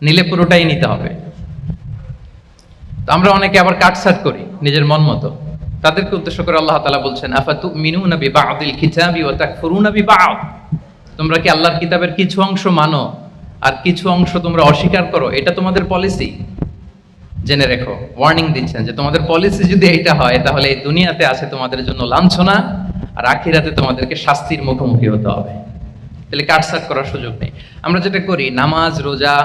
নিলে পুরোটাই নিতে হবে। তো আমরা অনেকে আবার কাটছাট করি নিজের মন মতো। তাদেরকে উদ্দেশ্য করে আল্লাহ তাআলা বলছেন, আফাতুমিনুনা বিবা'দিল কিতাবি ওয়া তাকফুরুনা বিবা'দ। তোমরা কি আল্লাহর কিতাবের কিছু অংশ মানো আর কিছু অংশ তোমরা অস্বীকার করো? এটা তোমাদের পলিসি? জেনে রেখো, ওয়ার্নিং দিচ্ছেন যে তোমাদের পলিসি যদি এটা হয়, তাহলে এই দুনিয়াতে আছে তোমাদের জন্য লাঞ্ছনা, আর আখিরাতে তোমাদেরকে শাস্তির মুখোমুখি হতে হবে। তাহলে কাটছাট করার সুযোগ নেই। আমরা যেটা করি, নামাজ, রোজা,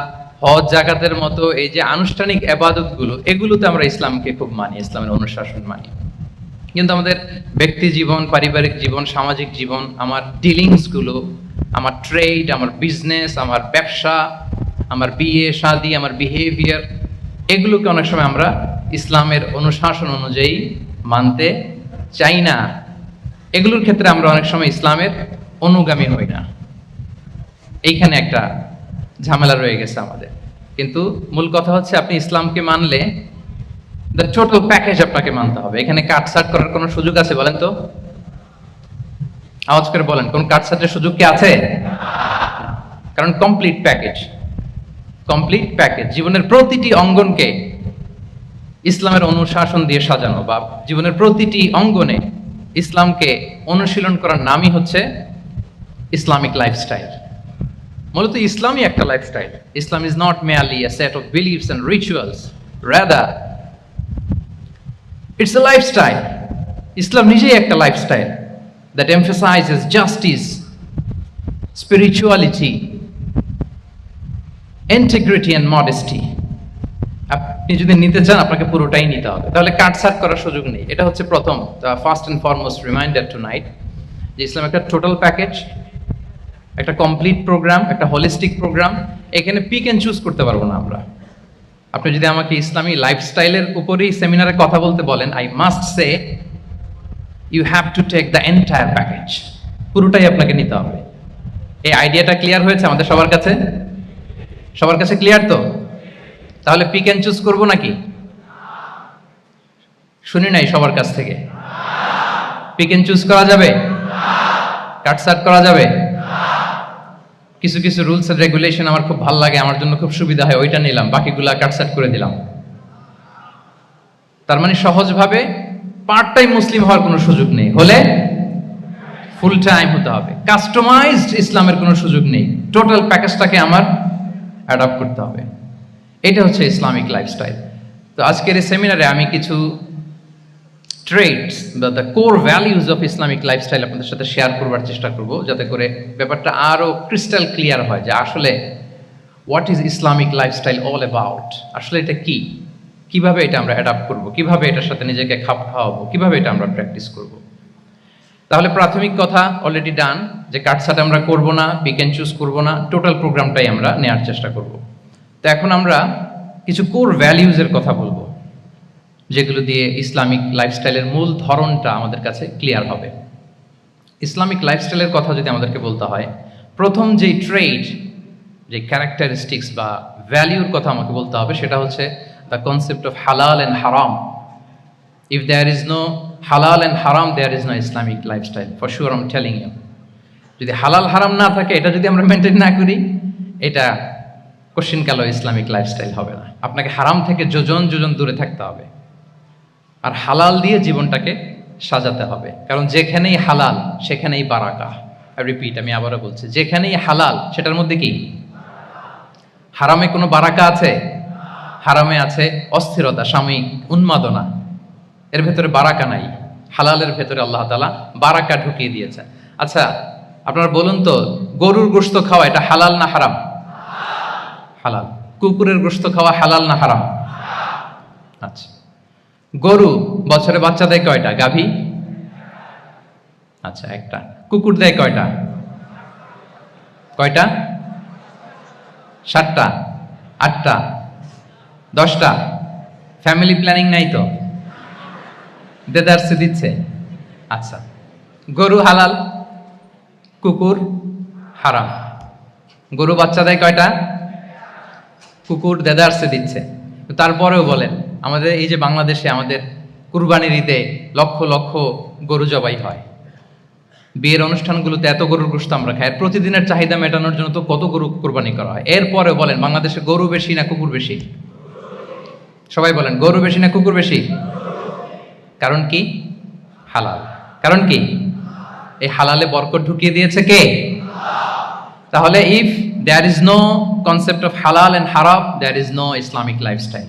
হজ, জাকাতের মতো এই যে আনুষ্ঠানিক ইবাদতগুলো, এগুলোতে আমরা ইসলামকে খুব মানি, ইসলামের অনুশাসন মানি। কিন্তু আমাদের ব্যক্তি জীবন, পারিবারিক জীবন, সামাজিক জীবন, আমার ডিলিংস গুলো, আমার ট্রেড, আমার বিজনেস, আমার ব্যবসা, আমার বিয়ে শাদী, আমার বিহেভিয়ার, এগুলোকে অনেক সময় আমরা ইসলামের অনুশাসন অনুযায়ী মানতে চাই না। এগুলোর ক্ষেত্রে আমরা অনেক সময় ইসলামের অনুগামী হই না। এইখানে একটা ঝামেলা রয়ে গেছে আমাদের। কিন্তু মূল কথা হচ্ছে, আপনি ইসলামকে মানলে দ্য টোটাল প্যাকেজ আপনাকে মানতে হবে। এখানে কাটছাট করার কোনো সুযোগ আছে বলেন তো? আওয়াজ করে বলেন, কোন কাটছাটের সুযোগ কি আছে? কারণ কমপ্লিট প্যাকেজ, কমপ্লিট প্যাকেজ, জীবনের প্রতিটি অঙ্গনকে ইসলামের অনুশাসন দিয়ে সাজানো, বা জীবনের প্রতিটি অঙ্গনে ইসলামকে অনুশীলন করার নামই হচ্ছে ইসলামিক লাইফস্টাইল। মূলত ইসলামই একটা lifestyle. Islam is not merely a set of beliefs and rituals, rather it's a lifestyle. ইসলাম নিজেই একটা lifestyle that emphasizes justice, spirituality, integrity and modesty. আপনি যদি নিতে চান, আপনাকে পুরোটাই নিতে হবে, তাহলে কাটছাট করার সুযোগ নেই। এটা হচ্ছে প্রথম, first and foremost reminder tonight, যে ইসলাম একটা টোটাল প্যাকেজ, একটা কমপ্লিট প্রোগ্রাম, একটা হোলিস্টিক প্রোগ্রাম। এখানে পিক এন্ড চুজ করতে পারবো না আমরা। আপনি যদি আমাকে ইসলামী লাইফস্টাইলের উপরেই সেমিনারে কথা বলতে বলেন, I must say you have to take the entire package, পুরোটাই আপনাকে নিতে হবে। এই আইডিয়াটা ক্লিয়ার হয়েছে আমাদের সবার কাছে? সবার কাছে ক্লিয়ার তো? তাহলে পিক এন্ড চুজ করবো নাকি? শুনি নাই সবার কাছ থেকে। পিক এন্ড চুজ করা যাবে? কাটছাট করা যাবে? কিছু কিছু রুলস এন্ড রেগুলেশন আমার খুব ভালো লাগে, আমার জন্য খুব সুবিধা হয়, ওইটা নিলাম, বাকিগুলা কাটছাট করে দিলাম। তার মানে সহজভাবে পার্ট টাইম মুসলিম হওয়ার কোনো সুযোগ নেই, হলে ফুল টাইম হতে হবে। কাস্টমাইজড ইসলামের কোনো সুযোগ নেই, টোটাল প্যাকেজটাকে আমার অ্যাডাপ্ট করতে হবে। এটা হচ্ছে ইসলামিক লাইফস্টাইল। তো আজকের এই সেমিনারে আমি কিছু ট্রেডস বা the core values of Islamic lifestyle আপনাদের সাথে শেয়ার করবার চেষ্টা করব, যাতে করে ব্যাপারটা আরো ক্রিস্টাল ক্লিয়ার হয় যে আসলে what is Islamic lifestyle all about. আসলে এটা কি, কিভাবে এটা আমরা অ্যাডাপ্ট করব, কিভাবে এটার সাথে নিজেকে খাপ খাওয়াবো, কিভাবে এটা আমরা প্র্যাকটিস করব। তাহলে প্রাথমিক কথা অলরেডি ডান, যে কাটছাট আমরা করব না, পিক এন্ড চুজ করব না, টোটাল প্রোগ্রামটাই আমরা নেওয়ার চেষ্টা করব। তো এখন আমরা কিছু কোর ভ্যালিউজের কথা বলবো, যেগুলো দিয়ে ইসলামিক লাইফস্টাইলের মূল ধরনটা আমাদের কাছে ক্লিয়ার হবে। ইসলামিক লাইফস্টাইলের কথা যদি আমাদেরকে বলতে হয়, প্রথম যেই ট্রেড, যে ক্যারেক্টারিস্টিক্স বা ভ্যালিউর কথা আমাকে বলতে হবে, সেটা হচ্ছে দ্য কনসেপ্ট অফ হালাল অ্যান্ড হারাম। ইফ দেয়ার ইজ নো হালাল অ্যান্ড হারাম, there is no Islamic lifestyle, for sure I am telling you. যদি হালাল হারাম না থাকে, এটা যদি আমরা মেনটেন না করি, এটা কোশ্চিন কালো ইসলামিক লাইফস্টাইল হবে না। আপনাকে হারাম থেকে যোজন যোজন দূরে থাকতে হবে, আর হালাল দিয়ে জীবনটাকে সাজাতে হবে। কারণ যেখানেই হালাল সেখানেই বারাকা। রিপিট, আমি আবারও বলছি, যেখানেই হালাল সেটার মধ্যে কি? হারামে কোনো বারাকা আছে? হারামে আছে অস্থিরতা, সাময়িক উন্মাদনা, এর ভেতরে বারাকা নাই। হালালের ভেতরে আল্লাহ তাআলা বারাকা ঢুকিয়ে দিয়েছেন। আচ্ছা, আপনারা বলুন তো, গরুর গোশত খাওয়া এটা হালাল না হারাম? হালাল। কুকুরের গোশত খাওয়া হালাল না হারাম? আচ্ছা, গরু বছরে বাচ্চা দেয় কয়টা? গাভী? আচ্ছা, একটা। কুকুর দেয় কয়টা? কয়টা? 7টা, 8টা, 10টা? ফ্যামিলি প্ল্যানিং নাই তো? দেদারসে দিচ্ছে। আচ্ছা, গরু হালাল, কুকুর হারাম। গরু বাচ্চা দেয় কয়টা? কুকুর দেদারসে দিচ্ছে। তারপরেও বলেন, আমাদের এই যে বাংলাদেশে আমাদের কুরবানির ঈদে লক্ষ লক্ষ গরু জবাই হয়, বিয়ের অনুষ্ঠানগুলোতে এত গরুর গোশত আমরা খাই, আর প্রতিদিনের চাহিদা মেটানোর জন্য তো কত গরু কোরবানি করা হয়। এরপরে বলেন বাংলাদেশে গরু বেশি না কুকুর বেশি? সবাই বলেন গরু বেশি না কুকুর বেশি? কারণ কি? হালাল। কারণ কি? এই হালালে বরকত ঢুকিয়ে দিয়েছে কে? তাহলে if there is no concept of halal and haram, there is no Islamic lifestyle.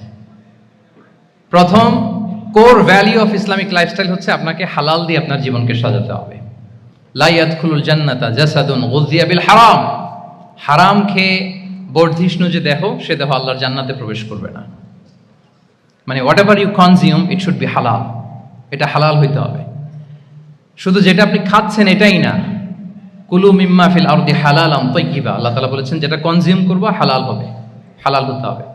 প্রথম core value of Islamic lifestyle হচ্ছে আপনাকে হালাল দিয়ে আপনার জীবনকে সাজাতে হবে। লা ইয়াদখুলুল জান্নাতা জাসাদুন গুযিয়া বিল হারাম। হারাম খেয়ে বর্ধিষ্ণু যে দেহ, সে দেহ আল্লাহর জান্নাতে প্রবেশ করবে না। মানে whatever you consume it should be হালাল। এটা হালাল হইতে হবে। শুধু যেটা আপনি খাচ্ছেন এটাই না, কুলু মিম্মা ফিল আরদি হালালাম তাইয়্যিবা, আল্লাহ তাআলা বলেছেন যেটা কনজিউম করবো হালাল হবে, হালাল হতে হবে।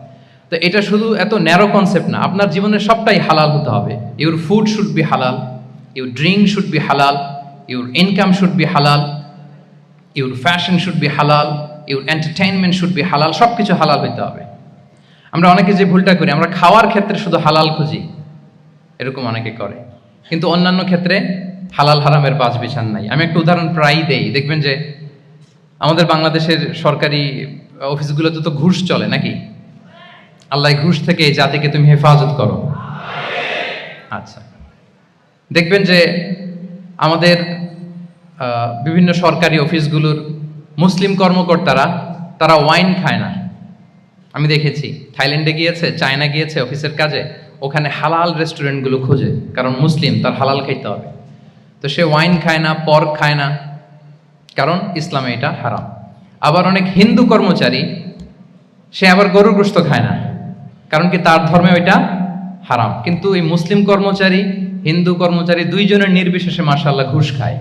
তো এটা শুধু এত ন্যারো কনসেপ্ট না, আপনার জীবনের সবটাই হালাল হতে হবে। ইউর ফুড শুড বি হালাল, ইউর ড্রিঙ্ক শুড বি হালাল, ইউর ইনকাম শুড বি হালাল, ইউর ফ্যাশন শুড বি হালাল, ইউর এন্টারটেইনমেন্ট শুড বি হালাল। সব কিছু হালাল হইতে হবে। আমরা অনেকে যে ভুলটা করি, আমরা খাওয়ার ক্ষেত্রে শুধু হালাল খুঁজি, এরকম অনেকে করে, কিন্তু অন্যান্য ক্ষেত্রে হালাল হারামের বাজ বিছান নাই। আমি একটা উদাহরণ প্রায়ই দেই, দেখবেন যে আমাদের বাংলাদেশের সরকারি অফিসগুলোতে তো ঘুষ চলে নাকি? আল্লাহ ঘুষ থেকে এই জাতিকে তুমি হেফাজত করো। আচ্ছা, দেখবেন যে আমাদের বিভিন্ন সরকারি অফিসগুলোর মুসলিম কর্মকর্তারা তারা ওয়াইন খায় না। আমি দেখেছি থাইল্যান্ডে গিয়েছে, চায়না গিয়েছে অফিসের কাজে, ওখানে হালাল রেস্টুরেন্টগুলো খোঁজে, কারণ মুসলিম, তার হালাল খাইতে হবে। তো সে ওয়াইন খায় না, পর্ক খায় না, কারণ ইসলামে এটা হারাম। আবার অনেক হিন্দু কর্মচারী, সে আবার গরুর গোশত খায় না, কারণ কি তার ধর্মে ওইটা হারাম। কিন্তু এই মুসলিম কর্মচারী, হিন্দু কর্মচারী দুইজনের নির্বিশেষে মাশাআল্লাহ ঘুষ খায়।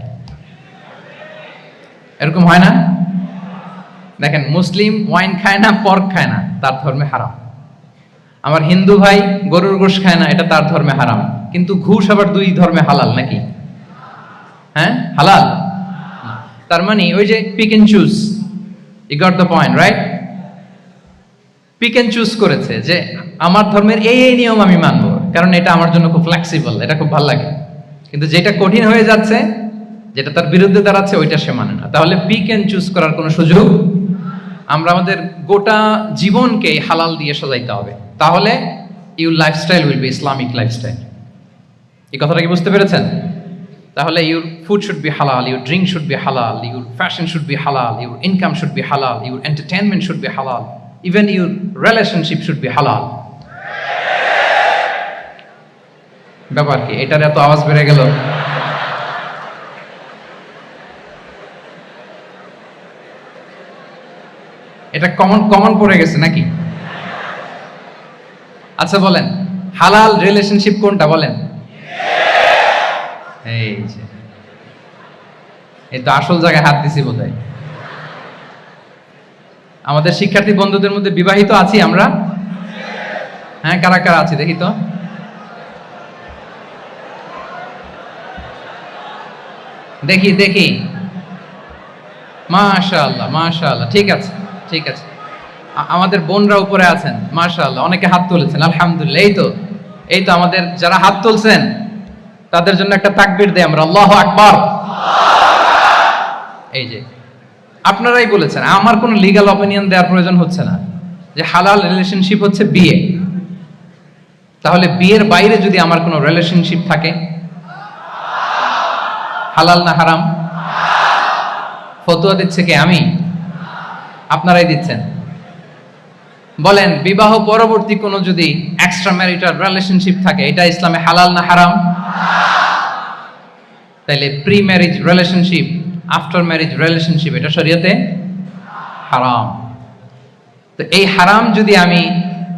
এরকম হয় না? দেখেন, মুসলিম ওয়াইন খায় না, পর্ক খায় না, তার ধর্মে হারাম। আমার হিন্দু ভাই গরুর গোশ খায় না, এটা তার ধর্মে হারাম। কিন্তু ঘুষ আবার দুই ধর্মে হালাল নাকি? হ্যাঁ, হালাল। তার মানে ওই যে pick and choose, you got the point, right? Pick and choose করেছে যে আমার ধর্মের এই এই নিয়ম আমি মানবো, কারণ এটা আমার জন্য খুব ফ্লেক্সিবল, এটা খুব ভালো লাগে। কিন্তু যেটা কঠিন হয়ে যাচ্ছে, যেটা তার বিরুদ্ধে দাঁড়াচ্ছে, ওইটা সে মানে না। তাহলে পিক এন্ড চুজ করার কোনো সুযোগ। আমরা আমাদের গোটা জীবনকে হালাল দিয়ে সাজাইতে হবে, তাহলে your lifestyle will be Islamic lifestyle. এই কথাটা কি বুঝতে পেরেছেন? তাহলে ইউর ফুড শুড বি হালাল, ইউর ড্রিঙ্ক শুড বি হালাল, ইউর ফ্যাশন শুড বি হালাল, ইউর ইনকাম শুড বি হালাল, ইউর এন্টারটেইনমেন্ট শুড বি হালাল, even your relationship should be হালাল। ব্যাপার কি? এটার এত আওয়াজ বেড়ে গেল। এটা কমন পড়ে গেছে নাকি? আচ্ছা বলেন, হালাল রিলেশনশিপ কোনটা বলেন? এই তো আসল জায়গায় হাত দিছি বোধহয়। আমাদের শিক্ষার্থী বন্ধুদের মধ্যে বিবাহিত আছি আমরা? হ্যাঁ, কারা কারা আছি দেখি তো। দেখি দেখি, মাশাআল্লাহ মাশাআল্লাহ, ঠিক আছে ঠিক আছে। আমাদের বোনরা উপরে আছেন, মাশাআল্লাহ, অনেকে হাত তুলেছেন, আলহামদুলিল্লাহ। এই তো আমাদের যারা হাত তুলছেন তাদের জন্য একটা তাকবীর দেই আমরা, আল্লাহু আকবার। এই যে আপনারাই বলেছেন, আমার কোনো লিগ্যাল অপিনিয়ন দেওয়ার প্রয়োজন হচ্ছে না, যে হালাল রিলেশনশিপ হচ্ছে বিয়ে। তাহলে বিয়ের বাইরে যদি আমার কোনো রিলেশনশিপ থাকে, হালাল না হারাম? ফতোয়া দিচ্ছে কে? আমি? আপনারাই দিচ্ছেন। বলেন, বিবাহ পরবর্তী কোনো যদি এক্সট্রা ম্যারিটাল রিলেশনশিপ থাকে, এটা ইসলামে হালাল না হারাম? তাইলে pre marriage relationship, after marriage relationship, এটা শরীয়তে হারাম। তো এই হারাম যদি আমি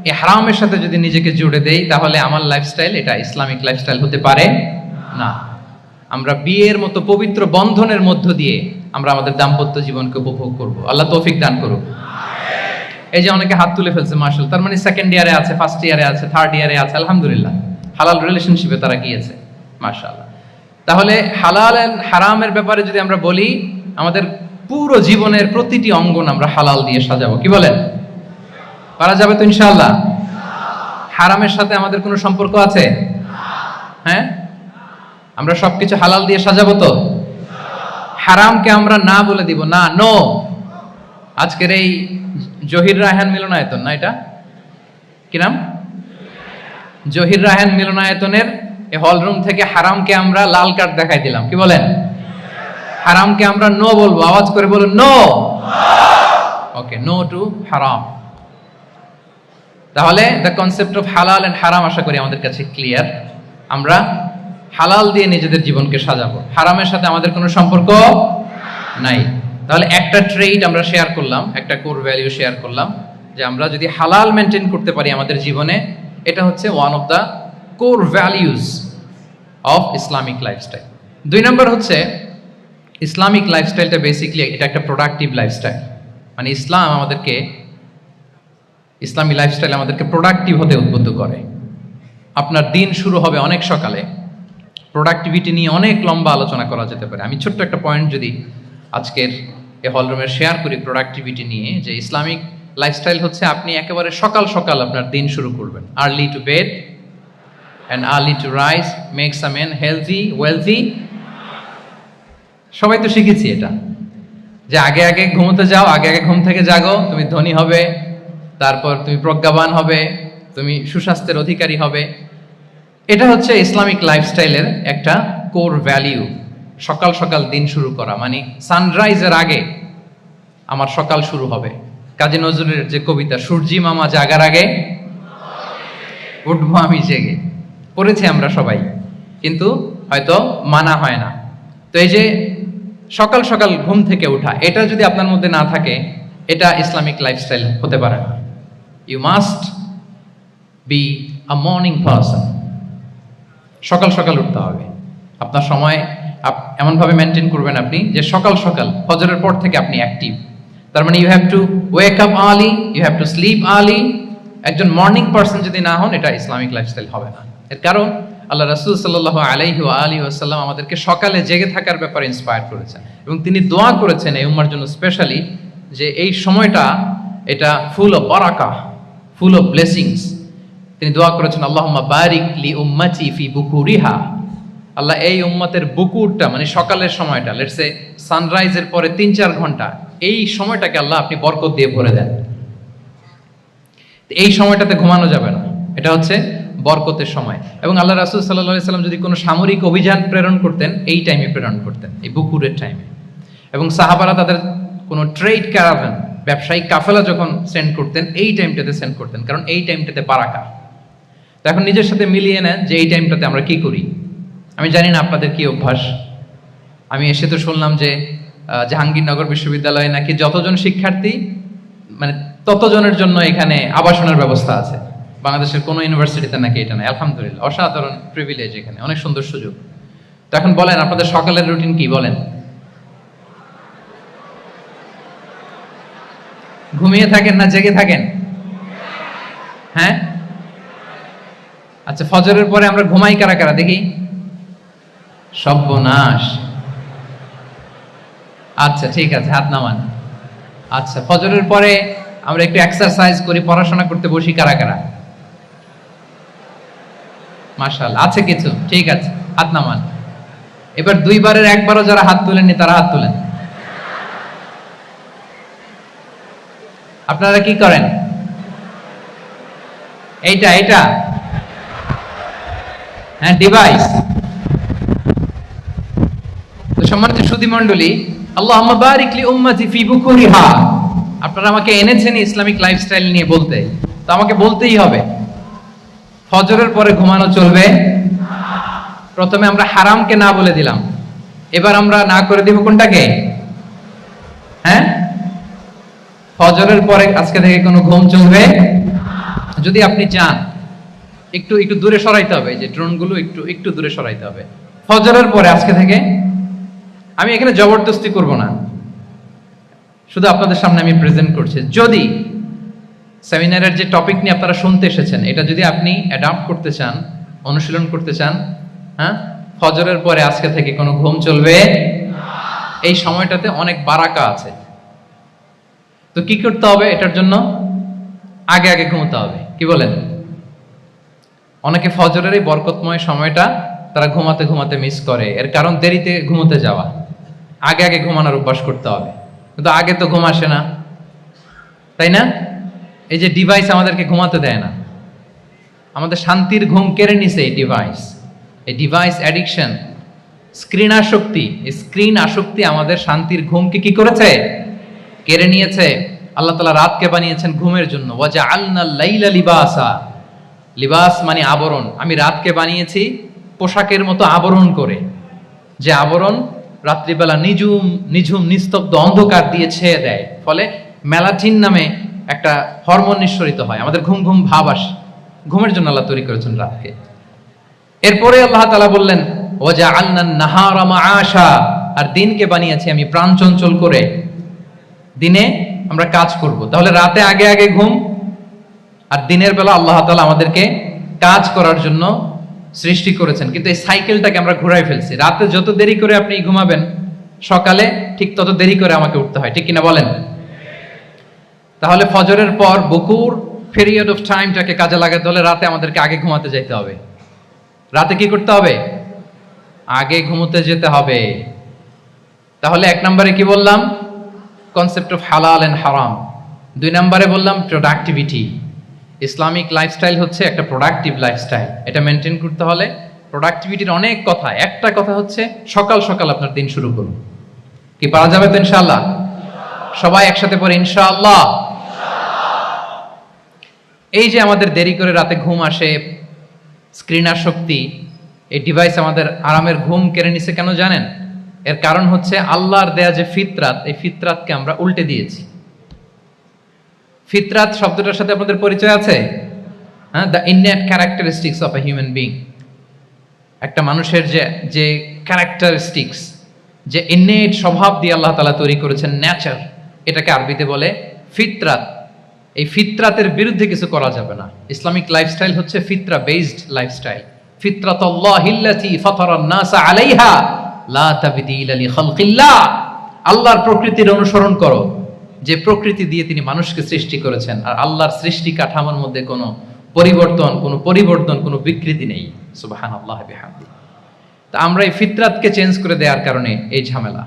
এই হারামের সাথে যদি নিজেকে জুড়ে দেই, তাহলে আমার লাইফস্টাইল এটা ইসলামিক লাইফস্টাইল হতে পারে না। আমরা বিয়ের মতো পবিত্র বন্ধনের মধ্য দিয়ে আমরা আমাদের দাম্পত্য জীবনকে উপভোগ করব। আল্লাহ তৌফিক দান করুক। এই যে অনেকে হাত তুলে ফেলছে, মাশাআল্লাহ, তার মানে সেকেন্ড ইয়ারে আছে, ফার্স্ট ইয়ারে আছে, থার্ড ইয়ারে আছে, আলহামদুলিল্লাহ, হালাল রিলেশনশিপে তারা গিয়েছে, মাশাআল্লাহ। তাহলে হালাল হারামের ব্যাপারে যদি আমরা বলি, আমাদের পুরো জীবনের প্রতিটি অঙ্গন আমরা হালাল দিয়ে সাজাবো। কি বলেন? পারা যাবে তো ইনশাআল্লাহ? হারামের সাথে আমাদের কোনো সম্পর্ক আছে? হ্যাঁ, আমরা সবকিছু হালাল দিয়ে সাজাবো তো? হারামকে আমরা না বলে দিব, না, নো। আজকের এই জহির রায়হান মিলনায়তন না, এটা কি নাম, জহির রায়হান মিলনায়তনের এই হল রুম থেকে হারামকে আমরা লাল কার্ড দেখাই দিলাম, কি বলেন? হারামকে আমরা নো বলবো, আওয়াজ করে বলুন নো। ওকে, নো টু হারাম। তাহলে the concept of halal and হারাম আশা করি আমাদের কাছে ক্লিয়ার। আমরা হালাল দিয়ে নিজেদের জীবনকে সাজাবো, হারামের সাথে আমাদের কোনো সম্পর্ক নাই। তাহলে একটা ট্রেড আমরা শেয়ার করলাম, একটা কোর ভ্যালু শেয়ার করলাম, যে আমরা যদি হালাল মেনটেন করতে পারি আমাদের জীবনে, এটা হচ্ছে one of the core values of Islamic lifestyle. 2 নম্বর হচ্ছে ইসলামিক লাইফস্টাইলটা বেসিক্যালি এটা একটা প্রোডাক্টিভ লাইফস্টাইল। মানে ইসলামী লাইফস্টাইল আমাদেরকে প্রোডাক্টিভ হতে উদ্বুদ্ধ করে। আপনার দিন শুরু হবে অনেক সকালে, প্রোডাক্টিভিটি নিয়ে অনেক লম্বা আলোচনা করা যেতে পারে। আমি ছোট্ট একটা পয়েন্ট যদি আজকের এ হলরুমের শেয়ার করি প্রোডাক্টিভিটি নিয়ে, যে ইসলামিক লাইফস্টাইল হচ্ছে আপনি একেবারে সকাল সকাল আপনার দিন শুরু করবেন। Early to bed and early to rise makes a man healthy wealthy. সবাই তো শিখেছি এটা, যে আগে আগে ঘুমোতে যাও, আগে আগে ঘুম থেকে জাগো, তুমি ধনী হবে, তারপর তুমি প্রজ্ঞাবান হবে, তুমি সুস্বাস্থ্যের অধিকারী হবে। এটা হচ্ছে ইসলামিক লাইফস্টাইলের একটা কোর ভ্যালিউ। সকাল সকাল দিন শুরু করা, মানে সানরাইজের আগে আমার সকাল শুরু হবে। কাজী নজরুলের যে কবিতা, সূর্যি মামা জাগার আগে উঠবো আমি জেগে, পড়েছি আমরা সবাই, কিন্তু হয়তো মানা হয় না। তো এই যে সকাল সকাল ঘুম থেকে ওঠা, এটা যদি আপনার মধ্যে না থাকে, এটা ইসলামিক লাইফস্টাইল হতে পারে না। You must be a morning person. সকাল সকাল উঠতে হবে, আপনার সময় এমনভাবে মেনটেন করবেন আপনি যে সকাল সকাল ফজরের পর থেকে আপনি অ্যাক্টিভ। তার মানে you have to wake up early, you have to sleep early. একজন মর্নিং পারসন যদি না হন, এটা ইসলামিক লাইফস্টাইল হবে না। এর কারণ আল্লাহ রাসূল সাল্লাল্লাহু আলাইহি ওয়া আলিহি ওয়াসাল্লাম আমাদেরকে সকালে জেগে থাকার ব্যাপারে ইন্সপায়ার করেছেন, এবং তিনি দোয়া করেছেন এই উম্মার জন্য স্পেশালি, যে এই সময়টা এটা ফুল অফ বারাকা, ফুল অফ ব্লেসিংস। তিনি দোয়া করেছেন, আল্লাহুম্মা বারিক লি উম্মতি ফি বুকুরিহা। আল্লাহ এই উম্মতের বুকুরটা, মানে সকালের সময়টা, লেটস সে সানরাইজের পরে 3-4 ঘন্টা, এই সময়টাকে আল্লাহ আপনি বরকত দিয়ে ভরে দেন। এই সময়টাতে ঘুমানো যাবে না, এটা হচ্ছে বরকতের সময়। এবং আল্লাহ রাসূল সাল্লাল্লাহু আলাইহি সাল্লাম যদি কোনো সামরিক অভিযান প্রেরণ করতেন, এই টাইমে প্রেরণ করতেন, এই বুকুরের টাইমে। এবং সাহাবারা তাদের কোনো ট্রেড ক্যারাভান, ব্যবসায়িক কাফেলা যখন সেন্ড করতেন, এই টাইমটাতে সেন্ড করতেন, কারণ এই টাইমটাতে বারাকা। তো এখন নিজের সাথে মিলিয়ে নেন যে এই টাইমটাতে আমরা কি করি। আমি জানি না আপনাদের কি অভ্যাস। আমি এসে তো শুনলাম যে জাহাঙ্গীরনগর বিশ্ববিদ্যালয়ে নাকি যতজন শিক্ষার্থী, মানে ততজনের জন্য এখানে আবাসনের ব্যবস্থা আছে। বাংলাদেশের কোনো ইউনিভার্সিটিতে নাকি এটা নাই। আলহামদুলিল্লাহ, অসাধারণ প্রিভিলেজ, এখানে অনেক সুন্দর সুযোগ। তো এখন বলেন, আপনাদের সকালের রুটিন কি বলেন? ঘুমিয়ে থাকেন না জেগে থাকেন? হ্যাঁ, আচ্ছা, ফজরের পরে আমরা ঘুমাই কারা কারা দেখি? সর্বনাশ। আচ্ছা ঠিক আছে, হাত নামান। আচ্ছা, ফজরের পরে আমরা একটু এক্সারসাইজ করি, পড়াশোনা করতে বসি কারা কারা? মাশাআল্লাহ, আছে কিছু, ঠিক আছে, হাত নামান। এবার 2 বারের 1 বারও যারা হাত তুলেননি তারা হাত তুলেন। আপনারা কি করেন? এইটা হ্যাঁ, ডিভাইস। তো সম্মানিত সুধী মণ্ডলী, আল্লাহুম্মা বারিক লি উম্মতি ফি বুকুরিহা। আপনারা আমাকে এনেছেন ইসলামিক লাইফস্টাইল নিয়ে বলতে, তো আমাকে বলতেই হবে। ফজরের পরে ঘুমানো চলবে না। প্রথমে আমরা হারামকে না বলে দিলাম, এবার আমরা না করে দিব কোনটাকে? হ্যাঁ, ফজরের পরে আজকে থেকে কোনো ঘুম চলবে না। যদি আপনি চান, একটু দূরে সরাইতে হবে, যে ড্রোনগুলো একটু দূরে সরাইতে হবে। ফজরের পরে আজকে থেকে আমি এখানে জবরদস্তি করব না, শুধু আপনাদের সামনে আমি প্রেজেন্ট করছি। যদি সেমিনারের যে টপিক নিয়ে আপনারা শুনতে এসেছেন, এটা যদি আপনি অ্যাডাপ্ট করতে চান, অনুশীলন করতে চান, হ্যাঁ, ফজরের পরে আজকে থেকে কোনো ঘুম চলবে না। এই সময়টাতে অনেক বারাকা আছে। তো কি করতে হবে? এটার জন্য আগে আগে ঘুমোতে হবে। কি বলেন? অনেকে ফজরের এই বরকতময় সময়টা তারা ঘুমাতে ঘুমাতে মিস করে, এর কারণ দেরিতে ঘুমোতে যাওয়া। আগে আগে ঘুমানোর অভ্যাস করতে হবে, কিন্তু আগে তো ঘুম আসে না, তাই না? এই যে ডিভাইস আমাদেরকে ঘুমাতে দেয় না, আমাদের শান্তির ঘুম কেড়ে নিছে এই ডিভাইস অ্যাডিকশন, স্ক্রিন আসক্তি। এই স্ক্রিন আসক্তি আমাদের শান্তির ঘুমকে কি করেছে? কেড়ে নিয়েছে। আল্লাহ তাআলা রাতকে বানিয়েছেন ঘুমের জন্য। ওয়াজআলনা লাইলা লিবাসা, লিবাস মানে আবরণ। আমি রাতকে বানিয়েছি পোশাকের মতো আবরণ করে, যে আবরণ রাত্রিবেলা নিঝুম নিস্তব্ধ অন্ধকার দিয়ে ছেয়ে দেয়, ফলে মেলাটিন নামে একটা হরমোন নিঃসরিত হয়, আমাদের ঘুম ঘুম ভাব আসে। ঘুমের জন্য আল্লাহ তৈরি করেছেন রাতকে। এরপরে আল্লাহ তাআলা বললেন ওয়াজআলনা নাহারা মাআশা, আর দিনকে বানিয়েছি আমি প্রাণ চঞ্চল করে, দিনে আমরা কাজ করব। তাহলে রাতে আগে আগে ঘুম, আর দিনের বেলা আল্লাহ তাআলা আমাদেরকে কাজ করার জন্য সৃষ্টি করেছেন। কিন্তু এই সাইকেলটাকে আমরা ঘুরাই ফেলছি। রাতে যত দেরি করে আপনি ঘুমাবেন, সকালে ঠিক তত দেরি করে আমাকে উঠতে হয়, ঠিক কিনা বলেন? তাহলে ফজরের পর বকুর পিরিয়ড অফ টাইমটাকে কাজে লাগাতে হলে রাতে আমাদেরকে আগে ঘুমাতে যেতে হবে। রাতে কি করতে হবে? আগে ঘুমোতে যেতে হবে। তাহলে এক নম্বরে কি বললাম? কনসেপ্ট অফ হালাল এন্ড হারাম। 2 নম্বরে বললাম প্রোডাক্টিভিটি। ইসলামিক লাইফস্টাইল হচ্ছে একটা প্রোডাক্টিভ লাইফস্টাইল। এটা মেনটেন করতে হলে প্রোডাক্টিভিটির অনেক কথা। একটা কথা হচ্ছে সকাল সকাল আপনার দিন শুরু করুন। কি পারা যাবে তো ইনশাআল্লাহ? সবাই একসাথে পড়ে ইনশাআল্লাহ। এই যে আমাদের দেরি করে রাতে ঘুম আসে, স্ক্রিন আসক্তি, এই ডিভাইস আমাদের আরামের ঘুম কেড়ে নিছে কেন জানেন? এর কারণ হচ্ছে আল্লাহর দেয়া যে ফিতরাত, এই ফিতরাতকে আমরা উল্টে দিয়েছি। ফিতরাত শব্দটার সাথে আপনাদের পরিচয় আছে? হ্যাঁ, the innate characteristics of a human being. একটা মানুষের যে ক্যারেক্টারিস্টিক্স, যে ইননেট স্বভাব দিয়ে আল্লাহ তাআলা তৈরি করেছেন, নেচার, এটাকে আরবিতে বলে ফিতরাত। এই ফিতরাতের বিরুদ্ধে কিছু করা যাবে না। ইসলামিক লাইফস্টাইল হচ্ছে ফিতরা বেসড লাইফস্টাইল। ফিতরাতাল্লাহিল্লাতী ফাতারান নাসা আলাইহা লা তাবদীলা লিখালকিল্লাহ। আল্লাহর প্রকৃতির অনুসরণ করো, যে প্রকৃতি দিয়ে তিনি মানুষকে সৃষ্টি করেছেন। আর আল্লাহর সৃষ্টি কাঠামোর মধ্যে কোনো পরিবর্তন, কোনো বিকৃতি নেই। সুবহানাল্লাহ বিহামদি। তা আমরা এই ফিতরাতকে চেঞ্জ করে দেওয়ার কারণে এই ঝামেলা।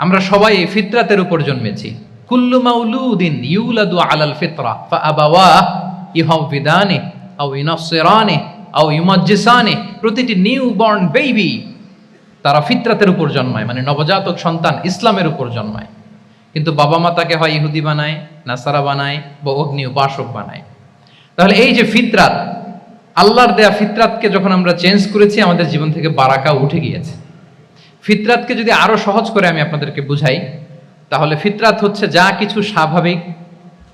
আমরা সবাই এই ফিতরাতের উপর জন্মেছি। কুল্লু মাউলুদিন ইউলাদু আলাল ফিতরা ফাআবাওয়াহু ইউহাউবিদানি আও ইউনাসসিরানি আও ইউমাজ্জিসানি। প্রতিটি নিউ বর্ন বেবি তারা ফিতরাতের উপর জন্মায়, মানে নবজাতক সন্তান ইসলামের উপর জন্মায়। কিন্তু বাবা মা তাকে হয় ইহুদি বানায়, নাসারা বানায়, বা অগ্নি উপাসক বানায়। তাহলে এই যে ফিতরাত, আল্লাহর দেয়া ফিতরাতকে যখন আমরা চেঞ্জ করেছি, আমাদের জীবন থেকে বারাকা উঠে গিয়েছে। ফিতরাতকে যদি আরো সহজ করে আমি আপনাদেরকে বুঝাই, তাহলে ফিতরাত হচ্ছে যা কিছু স্বাভাবিক,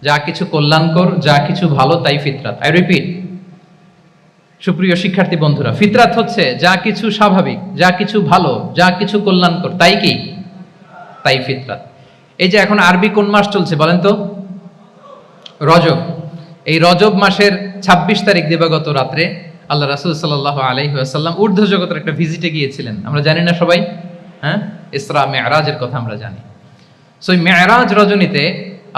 যা কিছু কল্যাণকর, যা কিছু ভালো, তাই ফিতরাত। আই রিপিট, সুপ্রিয় শিক্ষার্থী বন্ধুরা, ফিতরাত হচ্ছে যা কিছু স্বাভাবিক, যা কিছু ভালো, যা কিছু কল্যাণকর, তাই কি? তাই ফিতরাত। এই যে এখন আরবি কোন মাস চলছে বলেন তো? রজব। এই রজব মাসের 26 তারিখ দিবাগত রাত্রে আল্লাহ রাসূল সাল্লাল্লাহু আলাইহি ওয়াসাল্লাম ঊর্ধ্ব জগতের একটা ভিজিটে গিয়েছিলেন। আমরা জানি না সবাই? হ্যাঁ, ইসরা মেরাজের কথা আমরা জানি। সো এই মেরাজ রজনীতে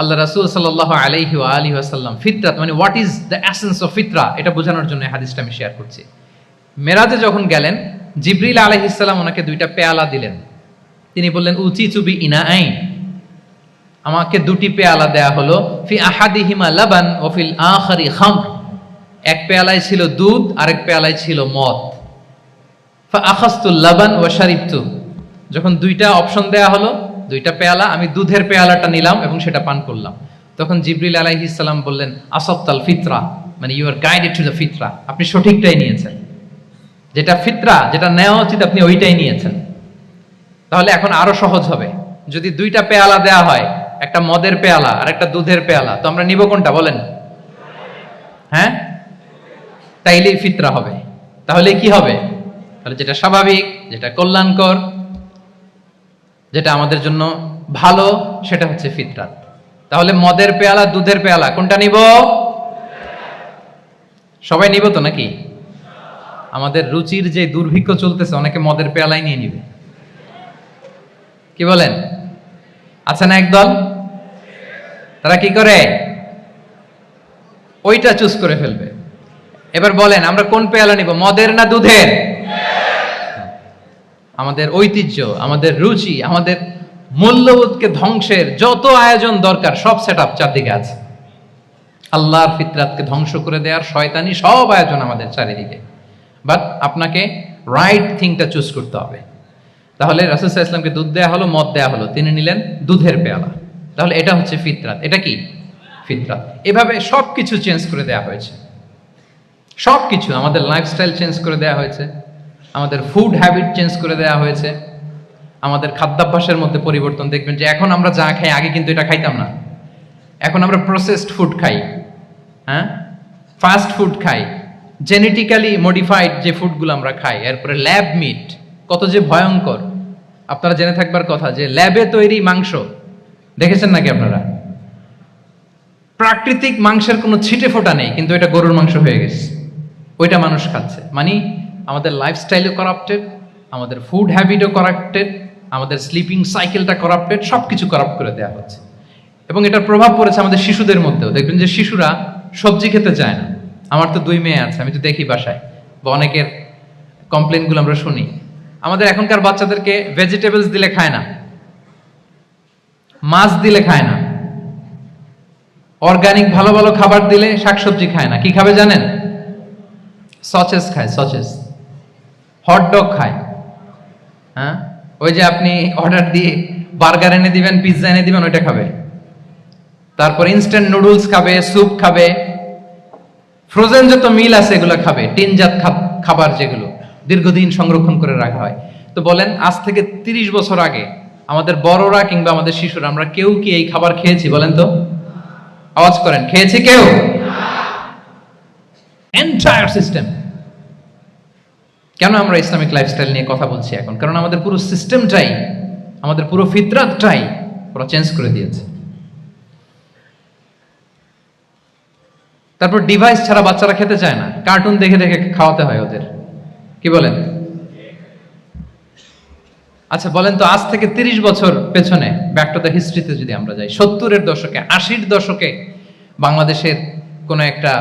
আল্লাহ রাসূল সাল্লাল্লাহু আলাইহি ওয়া আলিহি ওয়াসাল্লাম ফিতরাত মানে what is the essence of ফিতরা, এটা বোঝানোর জন্য এই হাদিসটা আমি শেয়ার করছি। মেরাজে যখন গেলেন, জিবরিল আলাইহিস সালাম ওনাকে 2টা পেয়ালা দিলেন। তিনি বললেন উচিতু বি ইনাআইন, আমাকে 2টি পেয়ালা দেয়া হলো। ফি আহাদিহিমা লাবান ওয়া ফিল আখারি খামর। এক পেয়ালায় ছিল দুধ, আরেক পেয়ালায় ছিল মদ। ফা আখাযতুল লাবান ওয়া শারিবতু। যখন 2টা অপশন দেয়া হলো, 2টা পেয়ালা, আমি দুধের পেয়ালাটা নিলাম এবং সেটা পান করলাম। তখন জিবরিল আলাইহিস সালাম বললেন আসাবতাল ফিতরা, মানে you are guided to the ফিতরা, আপনি সঠিকটাই নিয়েছেন। যেটা ফিতরা, যেটা নেওয়া উচিত, আপনি ওইটাই নিয়েছেন। তাহলে এখন আরো সহজ হবে। যদি 2টা পেয়ালা দেয়া হয়, একটা মদের পেয়ালা আর একটা দুধের পেয়ালা, তো আমরা নিব কোনটা বলেন? হ্যাঁ, তাইলেই ফিতরা হবে। তাহলে কি হবে? তাহলে যেটা স্বাভাবিক, যেটা কল্যাণকর, যেটা আমাদের জন্য ভালো, সেটা হচ্ছে ফিতরাত। তাহলে মদের পেয়ালা, দুধের পেয়ালা, কোনটা নিব? সবাই নিব তো নাকি? আমাদের রুচির যে দুর্ভিক্ষ চলতেছে, অনেকে মদের পেয়ালাই নিয়ে নিবে। কি বলেন? আছে না একদল, তারা কি করে? ওইটা চুজ করে ফেলবে। এবার বলেন আমরা কোন পেয়ালা নিব, মদের না দুধের? আমাদের ঐতিহ্য, আমাদের রুচি, আমাদের মূল্যবোধকে ধ্বংসের যত আয়োজন দরকার সব সেটআপ চারদিকে আছে। আল্লাহর ফিতরাতকে ধ্বংস করে দেওয়ার শয়তানি সব আয়োজন আমাদের চারিদিকে। বাট আপনাকে রাইট থিংটা চুজ করতে হবে। তাহলে রাসূল সাল্লাল্লাহু আলাইহি ওয়াসাল্লামকে দুধ দেয়া হলো, মদ দেয়া হলো, তিনি নিলেন দুধের পেয়ালা। তাহলে এটা হচ্ছে ফিতরাত। এটা কি ফিতরাত? এভাবে সবকিছু চেঞ্জ করে দেয়া হয়েছে। সবকিছু, আমাদের লাইফস্টাইল চেঞ্জ করে দেয়া হয়েছে, আমাদের ফুড হ্যাবিট চেঞ্জ করে দেয়া হয়েছে, আমাদের খাদ্যাভ্যাসের মধ্যে পরিবর্তন। দেখবেন যে এখন আমরা যা খাই আগে কিন্তু এটা খাইতাম না। এখন আমরা প্রসেসড ফুড খাই, হ্যাঁ, ফাস্ট ফুড খাই, জেনেটিক্যালি মডিফাইড যে ফুডগুলো আমরা খাই, এরপরে ল্যাব মিট, কত যে ভয়ঙ্কর। আপনারা জেনে থাকবার কথা যে ল্যাবে তৈরি মাংস দেখেছেন নাকি আপনারা? প্রাকৃতিক মাংসের কোনো ছিটে ফোটা নেই, কিন্তু এটা গরুর মাংস হয়ে গেছে, ওইটা মানুষ খাচ্ছে। মানে আমাদের লাইফস্টাইলও করাপ্টেড, আমাদের ফুড হ্যাবিটও করাপ্টেড, আমাদের স্লিপিং সাইকেলটা করাপ্টেড, সবকিছু করাপ্ট করে দেওয়া হচ্ছে। এবং এটার প্রভাব পড়েছে আমাদের শিশুদের মধ্যেও। দেখবেন যে শিশুরা সবজি খেতে চায় না। আমার তো 2 মেয়ে আছে, আমি তো দেখি বাসায়, বা অনেকের কমপ্লেনগুলো আমরা শুনি। আমাদের এখনকার বাচ্চাদেরকে ভেজিটেবলস দিলে খায় না, মাছ দিলে খায় না, অর্গানিক ভালো ভালো খাবার দিলে শাকসবজি খায় না। কি খাবে জানেন? সচেস খায়, সচেস, হটডগ খায়। হ্যাঁ, ওই যে আপনি অর্ডার দিয়ে বার্গার এনে দিবেন, পিৎজা এনে দিবেন, ওইটা খাবে। তারপর ইনস্ট্যান্ট নুডলস খাবে, স্যুপ খাবে, ফ্রোজেন যত মিল আছে এগুলো খাবে, টিনজাত খাবার যেগুলো দীর্ঘদিন সংরক্ষণ করে রাখা হয়। তো বলেন, আজ থেকে 30 বছর আগে আমাদের বড়রা কিংবা আমাদের শিশুরা, আমরা কেউ কি এই খাবার খেয়েছি? বলেন তো, আওয়াজ করেন, খেয়েছি কেউ? Entire system. কেন আমরা ইসলামিক লাইফস্টাইল নিয়ে কথা বলছি এখন? কারণ আমাদের পুরো সিস্টেমটাই, আমাদের পুরো ফিতরাতটাই ওরা চেঞ্জ করে দিয়েছে। তারপর ডিভাইস ছাড়া বাচ্চারা খেতে চায় না, কার্টুন দেখে দেখে খাওয়াতে হয় ওদের। কি বলেন? আচ্ছা বলেন তো, আজ থেকে 30 বছর পেছনে ব্যাক টু দ্য হিস্ট্রিতে যদি আমরা যাই, 70-এর দশকে, 80-র দশকে বাংলাদেশের কোন একটা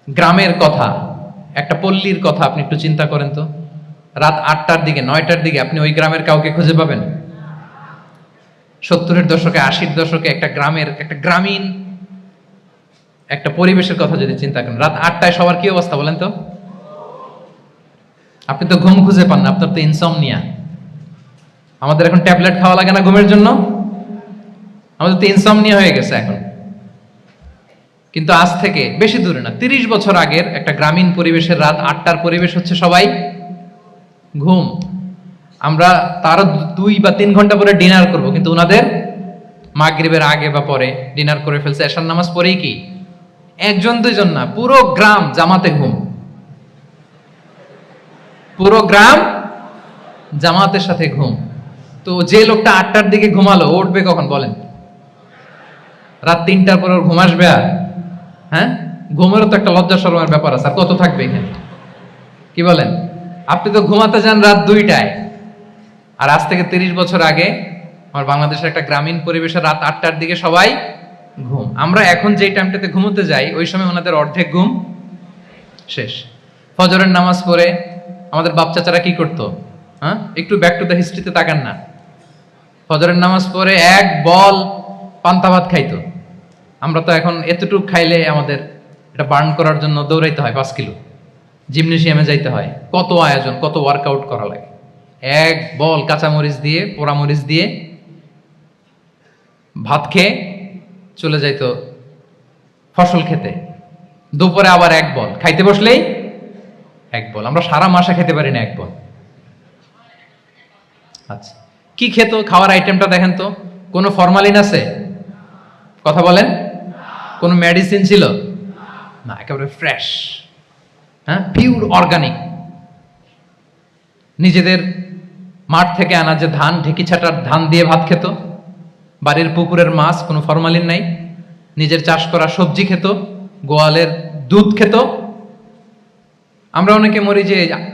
গ্রামের কথা, একটা পল্লীর কথা আপনি একটু চিন্তা করেন তো। রাত 8টার দিকে, 9টার দিকে আপনি ওই গ্রামের কাউকে খুঁজে পাবেন? 70-এর দশকে, 80-র দশকে একটা গ্রামের, একটা গ্রামীণ একটা পরিবেশের কথা যদি চিন্তা করেন, রাত 8টায় সবার কি অবস্থা বলেন তো? আপনি তো ঘুম খুঁজে পান না, আপনার তো ইনসমনিয়া। আমাদের এখন ট্যাবলেট খাওয়া লাগে না ঘুমের জন্য? আমাদের তো ইনসমনিয়া হয়ে গেছে এখন। কিন্তু আজ থেকে বেশি দূরে না, 30 বছর আগের একটা গ্রামীণ পরিবেশের রাত 8টার পরিবেশ হচ্ছে সবাই ঘুম। আমরা তারও 2 বা 3 ঘন্টা পরে ডিনার করব, কিন্তু ওনাদের মাগরিবের আগে বা পরে ডিনার করে ফেলছে, এশার নামাজ পড়েই কি 1-2 জন না, পুরো গ্রাম জামাতে ঘুম। পুরো গ্রাম জামাতের সাথে ঘুম। তো যে লোকটা 8টার দিকে ঘুমালো, উঠবে কখন বলেন? রাত 3টার পর ওর ঘুম আসবে? আর হ্যাঁ, ঘুমেরও তো একটা লজ্জা শরমের ব্যাপার আছে। আর কত থাকবে এখানে? কি বলেন? আপনি তো ঘুমাতে যান রাত 2টায়। আর আজ থেকে 30 বছর আগে আমার বাংলাদেশের একটা গ্রামীণ পরিবেশে রাত 8টার দিকে সবাই ঘুম। আমরা এখন যেই টাইমটাতে ঘুমোতে যাই, ওই সময় ওনাদের অর্ধেক ঘুম শেষ। ফজরের নামাজ পড়ে আমাদের বাপ চাচারা কি করতো? হ্যাঁ, একটু ব্যাক টু দ্য হিস্ট্রিতে তাকান না। ফজরের নামাজ পড়ে এক বল পান্তা ভাত খাইতো। আমরা তো এখন এতটুকু খাইলে আমাদের এটা বার্ন করার জন্য দৌড়াইতে হয় 5 কিলো, জিমনেশিয়ামে যাইতে হয়, কত আয়োজন, কত ওয়ার্কআউট করা লাগে। এক বল কাঁচামরিচ দিয়ে, পোড়ামরিচ দিয়ে ভাত খেয়ে চলে যাইতো ফসল খেতে। দুপুরে আবার এক বল, খাইতে বসলেই এক বল। আমরা সারা মাসে খেতে পারি না এক বল। আচ্ছা, কি খেত? খাওয়ার আইটেমটা দেখেন তো, কোনো ফরমালিন আছে? কথা বলেন। কোনো মেডিসিন ছিল না, একেবারে ফ্রেশ, হ্যাঁ, পিওর অর্গানিক। নিজেদের মাঠ থেকে আনা যে ধান, ঢেকি ছাটার ধান দিয়ে ভাত খেত। বাড়ির পুকুরের মাছ, কোনো ফরমালিন নাই। নিজের চাষ করা সবজি খেত, গোয়ালের দুধ খেত। আমরা অনেকে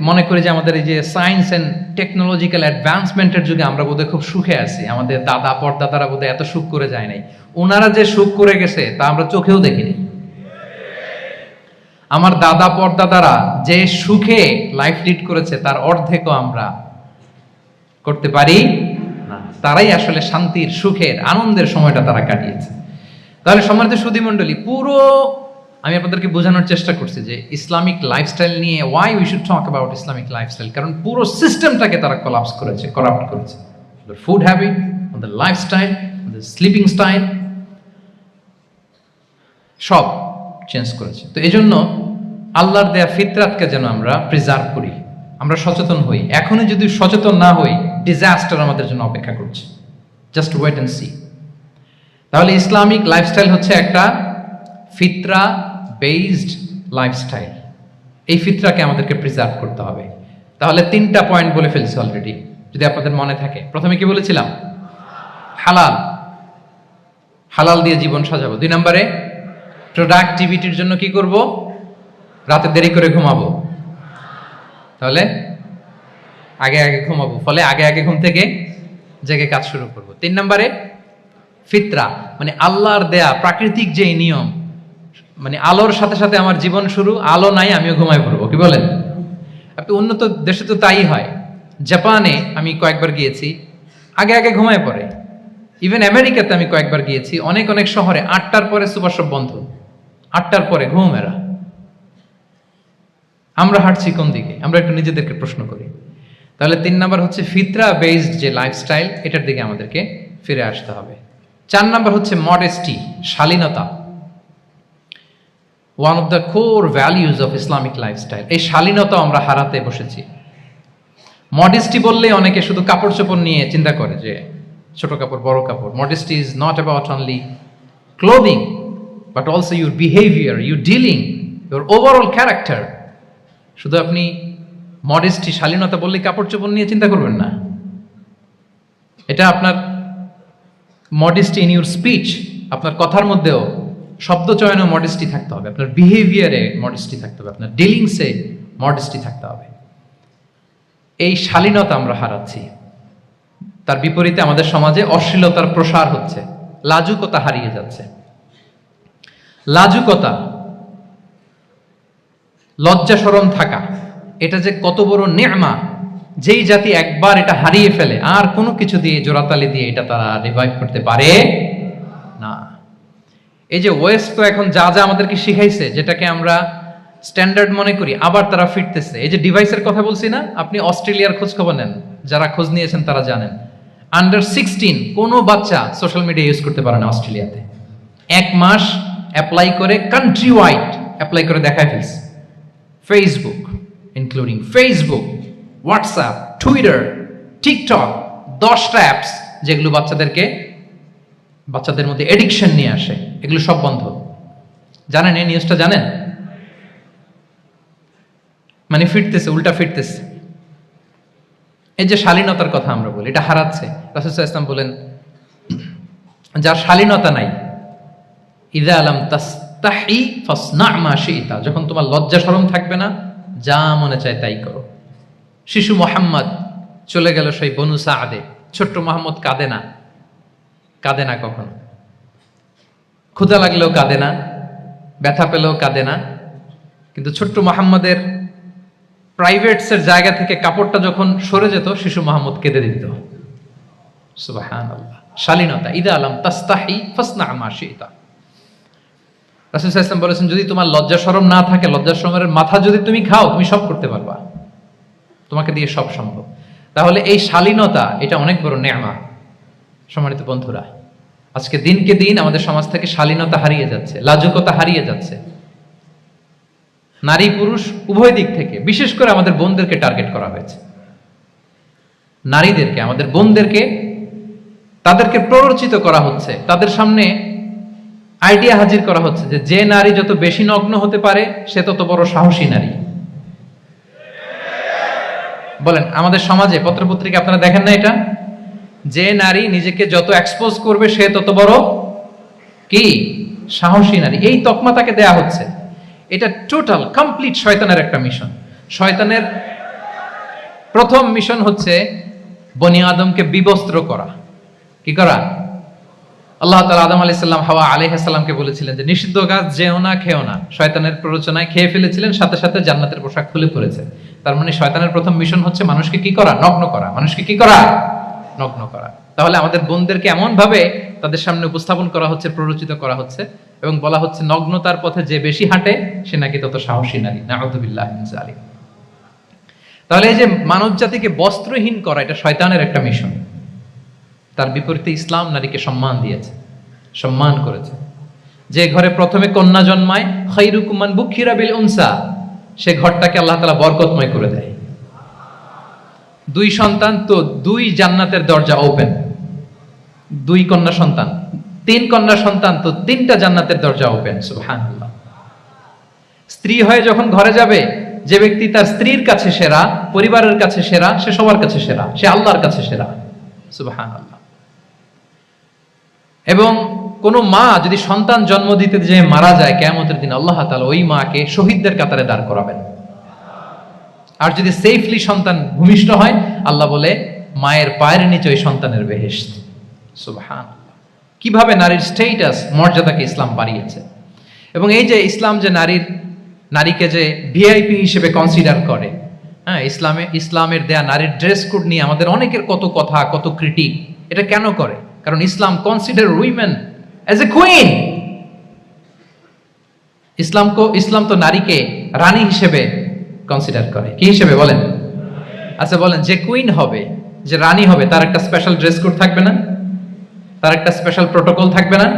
মনে করি যে আমাদের এই যে সায়েন্স এন্ড টেকনোলজিক্যাল অ্যাডভান্সমেন্টের যুগে আমরা বোধহয় খুব সুখে আছি। আমাদের দাদা পরদাদারা বোধহয় এত সুখ করে যায় নাই। ওনারা যে সুখ করে গেছে তা আমরা চোখেও দেখিনি। আমার দাদা পরদাদারা যে সুখে লাইফ লিড করেছে তার অর্ধেকও আমরা করতে পারি না। তারাই আসলে শান্তির, সুখের, আনন্দের সময়টা তারা কাটিয়েছে। তাহলে সম্মানিত সুধী মণ্ডলী, পুরো আমি আপনাদেরকে বোঝানোর চেষ্টা করছি যে ইসলামিক লাইফস্টাইল নিয়ে why we should talk about Islamic lifestyle, কারণ পুরো সিস্টেমটাকে তারা কোলাপস করেছে, করাপ্ট করেছে। Food habit, the lifestyle, the sleeping style, সব চেঞ্জ করেছে। তো এই জন্য আল্লাহর দেয়া ফিতরাতকে যেন আমরা প্রিজার্ভ করি, আমরা সচেতন হই। এখনই যদি সচেতন না হই, ডিজাস্টার আমাদের জন্য অপেক্ষা করছে। Just wait and see. তাহলে ইসলামিক লাইফস্টাইল হচ্ছে একটা ফিতরা বেসড লাইফস্টাইল। এই ফিতরাকে আমাদেরকে প্রিজার্ভ করতে হবে। তাহলে 3টা পয়েন্ট বলে ফেলছি অলরেডি, যদি আপনাদের মনে থাকে। প্রথমে কি বলেছিলাম? হালাল, হালাল দিয়ে জীবন সাজাবো। 2 নম্বরে প্রোডাক্টিভিটির জন্য কি করব? রাতে দেরি করে ঘুমাবো। তাহলে আগে আগে ঘুমাবো, ফলে আগে আগে ঘুম থেকে জেগে কাজ শুরু করব। 3 নম্বরে ফিতরা, মানে আল্লাহর দেয়া প্রাকৃতিক যে নিয়ম, মানে আলোর সাথে সাথে আমার জীবন শুরু, আলো নাই আমিও ঘুমায় পড়বো। কি বলেন? আপনি উন্নত দেশে তো তাই হয়। জাপানে আমি কয়েকবার গিয়েছি, আগে আগে ঘুমায় পড়ে। ইভেন আমেরিকাতে আমি কয়েকবার গিয়েছি, অনেক অনেক শহরে 8টার পরে সুপার শপ বন্ধ, 8টার পরে ঘুম এরা। আমরা হাঁটছি কোন দিকে? আমরা একটু নিজেদেরকে প্রশ্ন করি। তাহলে 3 নাম্বার হচ্ছে ফিতরা বেসড যে লাইফস্টাইল, এটার দিকে আমাদেরকে ফিরে আসতে হবে। 4 নাম্বার হচ্ছে মডেস্টি, শালীনতা। One of the core values of Islamic lifestyle. এই শালীনতা আমরা হারাতে বসেছি। মডেস্টি বললে অনেকে শুধু কাপড় চোপড় নিয়ে চিন্তা করে যে ছোট কাপড়, বড় কাপড়। Modesty is not about only clothing, but also your behaviour, your dealing, your overall character. শুধু আপনি মডেস্টি, শালীনতা বললে কাপড় চোপড় নিয়ে চিন্তা করবেন না। এটা আপনার মডেস্টি ইন ইউর স্পিচ, আপনার কথার মধ্যেও, শব্দ চয়নে মডেস্টি থাকতে হবে, আপনার বিহেভিয়ারে মডেস্টি থাকতে হবে, আপনার ডিলিংসে মডেস্টি থাকতে হবে। এই শালীনতা আমরা হারাচ্ছি। তার বিপরীতে আমাদের সমাজে অশ্লীলতার প্রসার হচ্ছে, লাজুকতা হারিয়ে যাচ্ছে। লাজুকতা, লজ্জা শরম থাকা, এটা যে কত বড় নেয়ামা। যেই জাতি একবার এটা হারিয়ে ফেলে, আর কোনো কিছু দিয়ে, জোড়াতালি দিয়ে এটা তারা রিভাইভ করতে পারে না। এই যে ওয়েস্ট তো এখন যা যা আমাদেরকে শিখাইছে, যেটাকে আমরা স্ট্যান্ডার্ড মনে করি, আবার তারা ফিরতেছে। এই যে ডিভাইসের কথা বলছি না, আপনি অস্ট্রেলিয়ার খোঁজ খবর নেন, যারা খোঁজ নিয়েছেন তারা জানেন, আন্ডার 16 কোনো বাচ্চা সোশ্যাল মিডিয়া ইউজ করতে পারে না অস্ট্রেলিয়াতে। 1 মাস অ্যাপ্লাই করে, কান্ট্রি ওয়াইড অ্যাপ্লাই করে দেখায় ফেলছে। Facebook, including Facebook, WhatsApp, Twitter, TikTok, 10টা অ্যাপস যেগুলো বাচ্চাদের মধ্যে এডিকশন নিয়ে আসে, এগুলো সব বন্ধ। জানেন এই নিউজটা? জানেন? মানে ফিরতেছে, উল্টা ফিরতেছে। এই যে শালীনতার কথা আমরা বলি, এটা হারাচ্ছে। রাসূল সাল্লাল্লাহু আলাইহি ওয়াসাল্লাম বলেন, যার শালীনতা নাই, ইযা লাম তাস্তাহি ফাসনা মা শি'তা, যখন তোমার লজ্জা শরম থাকবে না, যা মনে চায় তাই করো। শিশু মুহাম্মদ চলে গেল সেই বনু সাআদে, ছোট্ট মুহাম্মদ কাঁদে না, কাঁদে না কখনো। ক্ষুধা লাগলেও কাঁদে না, ব্যথা পেলেও কাঁদে না। কিন্তু ছোট্ট মুহাম্মদের প্রাইভেটসের জায়গা থেকে কাপড়টা যখন সরে যেত, শিশু মুহাম্মদ কেঁদে দিত। সুবহানাল্লাহ, শালীনতা। ইযা লাম তাস্তাহি ফাসনা মা শি'তা। রাসূল সাল্লাল্লাহু আলাইহি ওয়াসাল্লাম বলেছেন, যদি তোমার লজ্জা শরম না থাকে, লজ্জা শরমের মাথা যদি তুমি খাও, তুমি সব করতে পারবা, তোমাকে দিয়ে সব সম্ভব। তাহলে এই শালীনতা, এটা অনেক বড় নেয়ামা। সম্মানিত বন্ধুরা, আজকে দিনকে দিন আমাদের সমাজ থেকে শালীনতা হারিয়ে যাচ্ছে, লাজুকতা হারিয়ে যাচ্ছে। নারী পুরুষ উভয় দিক থেকে, বিশেষ করে আমাদের বোনদেরকে টার্গেট করা হয়েছে। নারীদেরকে, আমাদের বোনদেরকে, তাদেরকে প্ররোচিত করা হচ্ছে, তাদের সামনে আইডিয়া হাজির করা হচ্ছে যে নারী যত বেশি নগ্ন হতে পারে, সে তত বড় সাহসী নারী। বলেন, আমাদের সমাজে পত্রপত্রিকা আপনারা দেখেন না এটা? যে নারী নিজেকে যত এক্সপোজ করবে, সে তত বড় কি সাহসী নারী। এই তকমা তাকে দেয়া হচ্ছে। এটা টোটাল কমপ্লিট শয়তানের একটা মিশন। শয়তানের প্রথম মিশন হচ্ছে বনি আদমকে বিবস্ত্র করা। কি করা? আল্লাহ তাআলা আদম আলাইহিস সালাম, হাওয়া আলাইহিস সালামকে বলেছিলেন যে নিষিদ্ধ গাছ যেও না, খেও না। শয়তানের প্ররোচনায় খেয়ে ফেলেছিলেন, সাথে সাথে জান্নাতের পোশাক খুলে পড়েছে। তার মানে শয়তানের প্রথম মিশন হচ্ছে মানুষকে কি করা? নগ্ন করা। মানুষকে কি করা? নগ্ন করা। তাহলে আমাদের বোনদেরকে এমন ভাবে তাদের সামনে উপস্থাপন করা হচ্ছে, প্ররোচিত করা হচ্ছে এবং বলা হচ্ছে নগ্নতার পথে যে বেশি হাঁটে সে নাকি তত সাহসী নারী। নাউযুবিল্লাহি মিন যালিক। তাহলে এই যে মানব জাতিকে বস্ত্রহীন করা, এটা শয়তানের একটা মিশন। তার বিপরীতে ইসলাম নারীকে সম্মান দিয়েছে, সম্মান করেছে। যে ঘরে প্রথমে কন্যা জন্মায়, খায়রুকুম মান বুখিরা বিল উনসা, সে ঘরটাকে আল্লাহ তাআলা বরকতময় করে দেয়। 2 সন্তান তো 2 জান্নাতের দরজা ওপেন। 2 কন্যা সন্তান, 3 কন্যা সন্তান তো 3টা জান্নাতের দরজা ওপেন। সুবহানাল্লাহ। স্ত্রী হয়ে যখন ঘরে যাবে, যে ব্যক্তি তার স্ত্রীর কাছে সেরা, পরিবারের কাছে সেরা, সে সবার কাছে সেরা, সে আল্লাহর কাছে সেরা। সুবহানাল্লাহ। এবং কোন মা যদি সন্তান জন্ম দিতে যে মারা যায়, কিয়ামতের দিন আল্লাহ তাআলা ওই মাকে শহীদদের কাতারে দাঁড় করাবেন। আর যদি সেফলি সন্তান ভূমিষ্ঠ হয়, আল্লাহ বলে মায়ের পায়ের নিচে ওই সন্তানের বেহেশত। সুবহানাল্লাহ। কিভাবে নারীর স্ট্যাটাস, মর্যাদাকে ইসলাম বাড়িয়েছে। এবং এই যে ইসলাম যে নারীকে যে ভিআইপি হিসেবে কনসিডার করে, হ্যাঁ, ইসলামের দেয়া নারীর ড্রেস কোড নিয়ে আমাদের অনেকের কত কথা, কত ক্রিটিক। এটা কেন করে? কারণ Islam consider women as a queen. ইসলাম তো নারীকে রানী হিসেবে কনসিডার করে। কি হিসেবে বলেন? আচ্ছা বলেন, যে কুইন হবে, যে রানী হবে, তার একটা স্পেশাল ড্রেস কোড থাকবে না? তার একটা স্পেশাল প্রোটোকল থাকবে না?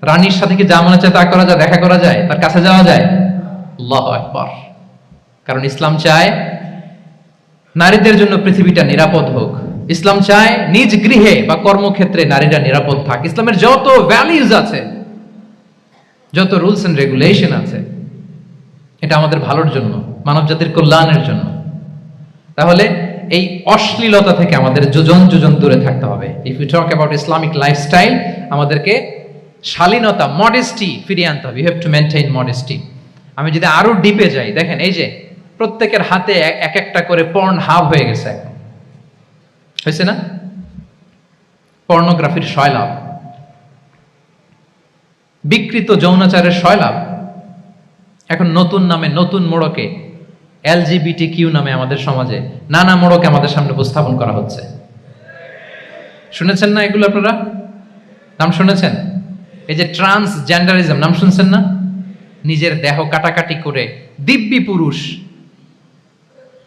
রানীর সাথে কি যা মনে চায় তা করা যায়, দেখা করা যায়, তার কাছে যাওয়া যায়? আল্লাহু আকবার। কারণ ইসলাম চায় নারীদের জন্য পৃথিবীটা নিরাপদ হোক। ইসলাম চায় নিজ গৃহে বা কর্মক্ষেত্রে নারীরা নিরাপদ থাক। ইসলামের যত ভ্যালিউজ আছে, যত রুলস এন্ড রেগুলেশন আছে, এটা আমাদের ভালোর জন্য, মানব জাতির কল্যাণের জন্য। তাহলে এই অশ্লীলতা থেকে আমাদের যোজন যোজন দূরে থাকতে হবে। If you talk about Islamic lifestyle, আমাদেরকে শালীনতা, মডেস্টি ফিরিয়ে আনতে হবে। You have to maintain modesty. আমি যদি আরো ডিপে যাই, দেখেন এই যে প্রত্যেকের হাতে এক একটা করে পর্ন হাব হয়ে গেছে এখন, হয়েছে না? পর্নোগ্রাফির সয়লাভ, বিকৃত যৌনাচারের সয়লাভ। এখন নতুন নামে, নতুন মোড়কে, LGBTQ নামে আমাদের সমাজে নানা মোড়কে আমাদের সামনে উপস্থাপন করা হচ্ছে। শুনেছেন না এগুলো? আপনারা নাম শুনেছেন? এই যে ট্রান্সজেন্ডারিজম, নাম শুনছেন না? নিজের দেহ কাটাকাটি করে দিব্যি পুরুষ,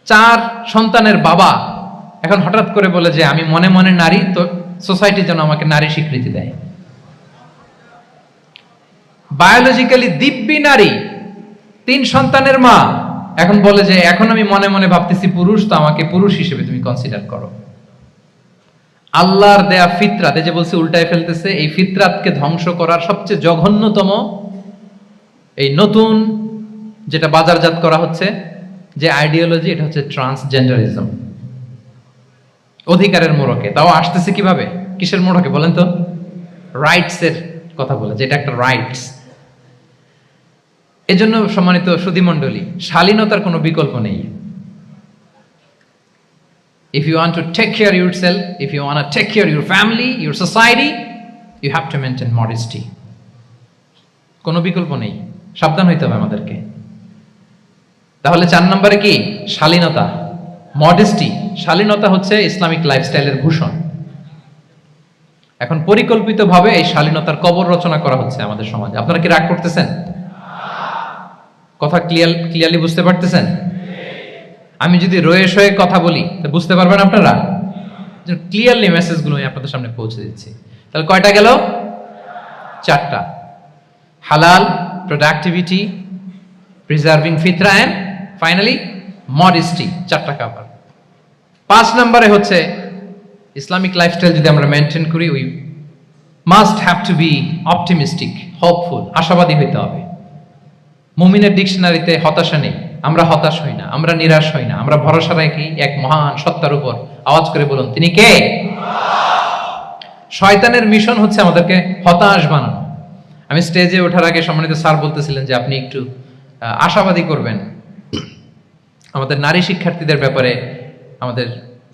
4 সন্তানের বাবা, এখন হঠাৎ করে বলে যে আমি মনে মনে নারী, তো সোসাইটি যেন আমাকে নারী স্বীকৃতি দেয়। বায়োলজিক্যালি দিব্যি নারী, 3 সন্তানের মা, এখন বলে যে এখন আমি মনে মনে ভাবতেছি পুরুষ, তো আমাকে পুরুষ হিসেবে তুমি কনসিডার করো। আল্লাহর দেয়া ফিতরাত, এই যে বলছে উল্টায় ফেলতেছে, এই ফিতরাতকে ধ্বংস করার সবচেয়ে জঘন্যতম এই নতুন যেটা বাজারজাত করা হচ্ছে যে আইডিওলজি, এটা হচ্ছে ট্রান্সজেন্ডারিজম। অধিকারের মোড়কে, তাও আসতেছে কিভাবে? কিসের মোড়কে বলেন তো? রাইটস এর কথা বলে, যেটা একটা রাইটস। এজন্য সম্মানিত সুধীমণ্ডলী, শালীনতার কোনো বিকল্প নেই। If you want to take care of yourself, if you want to take care of your family, your society, you have to maintain modesty. কোনো বিকল্প নেই, সাবধান হইতে হবে আমাদেরকে। তাহলে 4 নম্বরে কি? শালীনতা, মডেস্টি। শালীনতা হচ্ছে ইসলামিক লাইফস্টাইলের ভূষণ। এখন পরিকল্পিতভাবে এই শালীনতার কবর রচনা করা হচ্ছে আমাদের সমাজে। আপনারা কি রাগ করতেছেন? কথা ক্লিয়ারলি বুঝতে পারতেছেন? আমি যদি রয়ে সয়ে কথা বলি তো বুঝতে পারবেন আপনারা? ক্লিয়ারলি মেসেজগুলো আমি আপনাদের সামনে পৌঁছে দিচ্ছি। তাহলে কয়টা গেল? 4টা। হালাল, প্রোডাক্টিভিটি, প্রিজার্ভিং ফিতরা এন্ড ফাইনালি মডেস্টি। 4টা কাভার। 5 নম্বরে হচ্ছে ইসলামিক লাইফস্টাইল যদি আমরা মেনটেন করি, we must have to be optimistic, hopeful, আশাবাদী হইতে হবে। মুমিনের ডিকশনারিতে হতাশা নেই। আমরা হতাশ হই না, আমরা নিরাশ হই না, আমরা ভরসা রাখি এক মহান সত্তার উপর। আওয়াজ করে বলুন, তিনি কে? শয়তানের মিশন হচ্ছে আমাদেরকে হতাশ বানানো। আমি স্টেজে ওঠার আগে সম্মানিত স্যার বলতেছিলেন যে আপনি একটু আশাবাদী করবেন আমাদের নারী শিক্ষার্থীদের ব্যাপারে, আমাদের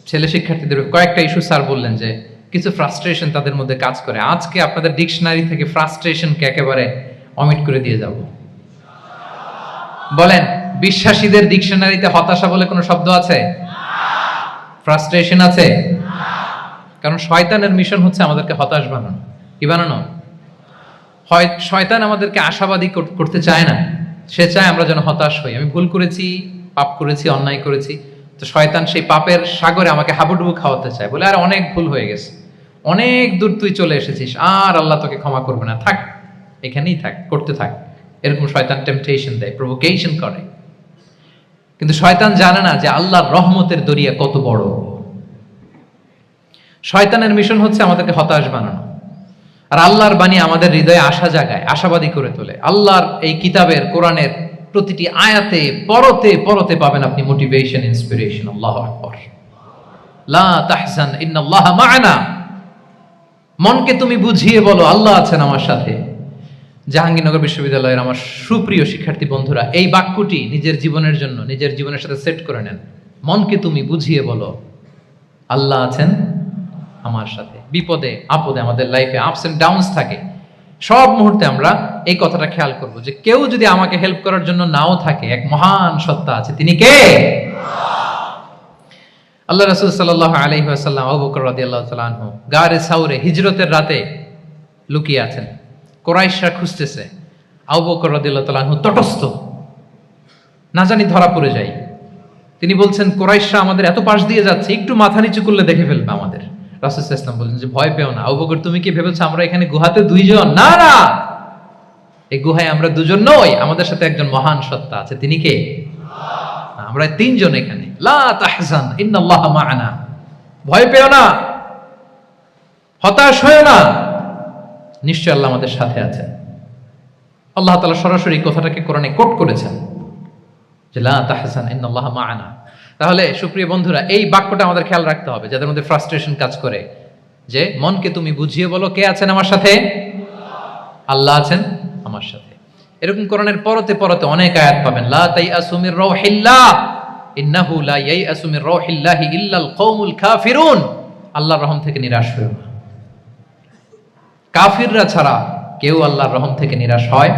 ছেলে শিক্ষার্থীদের কয়েকটা ইস্যু স্যার বললেন যে কিছু ফ্রাস্ট্রেশন তাদের মধ্যে কাজ করে। আজকে আপনাদের ডিকশনারি থেকে ফ্রাস্ট্রেশনকে একেবারে অমিট করে দিয়ে যাব। বলেন, বিশ্বাসীদের ডিকশনারিতে হতাশা বলে কোনো শব্দ আছে? ফ্রাস্ট্রেশন আছে? কারণ শয়তানের মিশন হচ্ছে আমাদেরকে হতাশ বানানো। কি বানানো? হয় শয়তান আমাদেরকে আশাবাদী করতে চায় না, সে চায় আমরা যেন হতাশ হই। আমি ভুল করেছি, পাপ করেছি, অন্যায় করেছি, তো শয়তান সেই পাপের সাগরে আমাকে হাবুডুবু খাওয়াতে চায়, বলে আর অনেক ভুল হয়ে গেছে, অনেক দূর তুই চলে এসেছিস, আর আল্লাহ তোকে ক্ষমা করবে না, থাক এখানেই থাক, করতে থাক। এরকম শয়তান টেম্পটেশন দেয়, প্রভোকেশন করে। কিন্তু শয়তান জানে না যে আল্লাহর রহমতের দরিয়া কত বড়। শয়তানের মিশন হচ্ছে আমাদেরকে হতাশ বানানো, আর আল্লাহর বাণী আমাদের হৃদয়ে আশা জাগায়, আশাবাদী করে তোলে। আল্লাহর এই কিতাবের, কোরআনের প্রতিটি আয়াতে পরতে পরতে পাবেন আপনি মোটিভেশন, ইন্সপিরেশন। আল্লাহু আকবার। লা তাহজান ইন্নাল্লাহা মা'ানা। মনকে তুমি বুঝিয়ে বলো আল্লাহ আছেন আমার সাথে। জাহাঙ্গীরনগর বিশ্ববিদ্যালয়ের আমার সুপ্রিয় শিক্ষার্থী বন্ধুরা, এই বাক্যটি নিজের জীবনের জন্য, নিজের জীবনের সাথে সেট করে নেন। মনকে তুমি বুঝিয়ে বলো আল্লাহ আছেন আমার সাথে। বিপদে আপদে, আমাদের লাইফে আপস এন্ড ডাউনস থাকে, সব মুহূর্তে আমরা এই কথাটা খেয়াল করব যে কেউ যদি আমাকে হেল্প করার জন্য নাও থাকে, এক মহান সত্তা আছে, তিনি কে? আল্লাহ রাসূল সাল্লাল্লাহু আলাইহি ওয়াসাল্লাম আবু বকর রাদিয়াল্লাহু তাআলা আনহু গারে সাউরে হিজরতের রাতে লুকিয়ে আছেন, কুরাইশরা খুঁজতেছে। আবু বকর রাদিয়াল্লাহু তাআলা আনহু তটস্থ, না জানি ধরা পড়ে যায়। তিনি বলছেন কুরাইশরা আমাদের এত পাশ দিয়ে যাচ্ছে, একটু মাথা নিচু করলে দেখে ফেলবে আমাদের। রাসূল সাল্লাল্লাহু আলাইহি ওয়াসাল্লাম বলেন যে ভয় পেও না। আবু বকর, তুমি কি ভেবেছো আমরা এখানে গুহাতে দুইজন? না না, এই গুহায় আমরা দুজন নই, আমাদের সাথে একজন মহান সত্তা আছে। তিনি কে? আমরা তিনজন এখানে। লা তাহজান ইন্নাল্লাহা মা'ানা। ভয় পেও না, হতাশ হয়ো না, নিশ্চয় আল্লাহ আমাদের সাথে আছেন। আল্লাহ তাআলা সরাসরি কথাটাকে কোরআনে কোট করেছেন যে লা তাহজান ইন্নাল্লাহা মা'ানা। তাহলে সুপ্রিয় বন্ধুরা, এই বাক্যটা আমাদের খেয়াল রাখতে হবে যাদের মধ্যে ফ্রাস্ট্রেশন কাজ করে, যে মনকে তুমি বুঝিয়ে বলো কে আছেন আমার সাথে? আল্লাহ আছেন আমার সাথে। এরকম কোরআনের পরতে পরতে অনেক আয়াত পাবেন। লা তাইয়াসু মির রাউহিল্লাহ ইন্নাহু লা ইয়াইয়াসু মির রাউহিল্লাহি ইল্লাল কওমুল কাফিরুন। আল্লাহর রহম থেকে নিরাশ হয়ো না। কাফিররা ছাড়া কেউ আল্লাহর রহম থেকে নিরাশ হয়?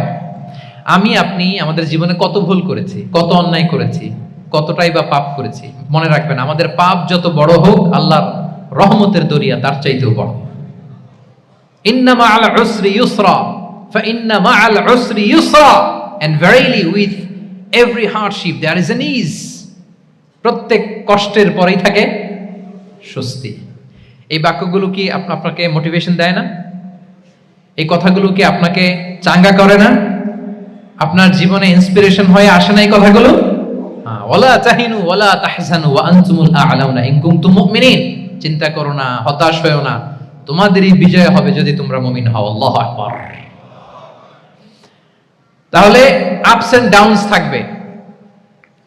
আমি আপনি আমাদের জীবনে কত ভুল করেছি, কত অন্যায় করেছি, কতটাই বা পাপ করেছি। মনে রাখবেন, আমাদের পাপ যত বড় হোক, আল্লাহর রহমতের দরিয়া তার চাইতেও বড়। ইন্না মা'আল উসরি ইউসরা ফাইন্না মা'আল উসরি ইউসরা, and verily with every hardship there is an ease. প্রত্যেক কষ্টের পরেই থাকে স্বস্তি। এই বাক্যগুলো কি আপনাকে মোটিভেশন দেয় না? এই কথাগুলো কি আপনাকে চাঙ্গা করে না? আপনার জীবনে ইন্সপিরেশন হয়ে আসে না এই কথাগুলো? ওয়ালা তাহিনু ওয়ালা তাহজানু ওয়া আনতুমুল আ'লাউনা ইন কুনতুম মুমিনিন। চিন্তা করো না, হতাশ হয়ো না, তোমাদেরই বিজয় হবে যদি তোমরা মুমিন হও। আল্লাহু আকবার। তাহলে আপস এন্ড ডাউনস থাকবে,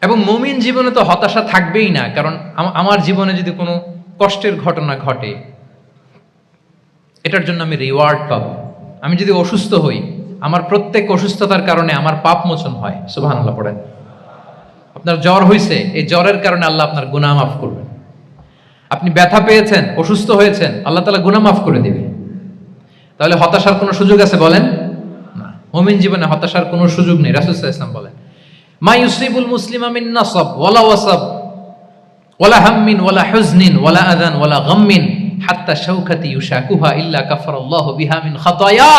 এবং মুমিন জীবনে তো হতাশা থাকবেই না। কারণ আমার জীবনে যদি কোনো কষ্টের ঘটনা ঘটে, এটার জন্য আমি রিওয়ার্ড পাবো। আমি যদি অসুস্থ হই, আমার প্রত্যেক অসুস্থতার কারণে আমার পাপ মোচন হয়। সুবহানাল্লাহ পড়েন। আপনার জ্বর হয়েছে, এই জ্বরের কারণে আল্লাহ আপনার গুনাহ মাফ করবেন। আপনি ব্যথা পেয়েছেন, অসুস্থ হয়েছেন, আল্লাহ তাআলা গুনাহ মাফ করে দিবে। তাহলে হতাশার কোনো সুযোগ আছে বলেন? না। মুমিন জীবনে হতাশার কোনো সুযোগ নেই। রাসূল সাল্লাল্লাহু আলাইহি ওয়াসাল্লাম বলেন, মা ইউসিবুল মুসলিমা মিন নাসাব ওয়ালা ওয়াসাব ওয়ালা হাম্মিন ওয়ালা হুজনিন ওয়ালা আযান ওয়ালা গাম্মিন হাত্তা শাওকাতি ইউশাকুহা ইল্লা কাফারাল্লাহু বিহা মিন খাতায়া।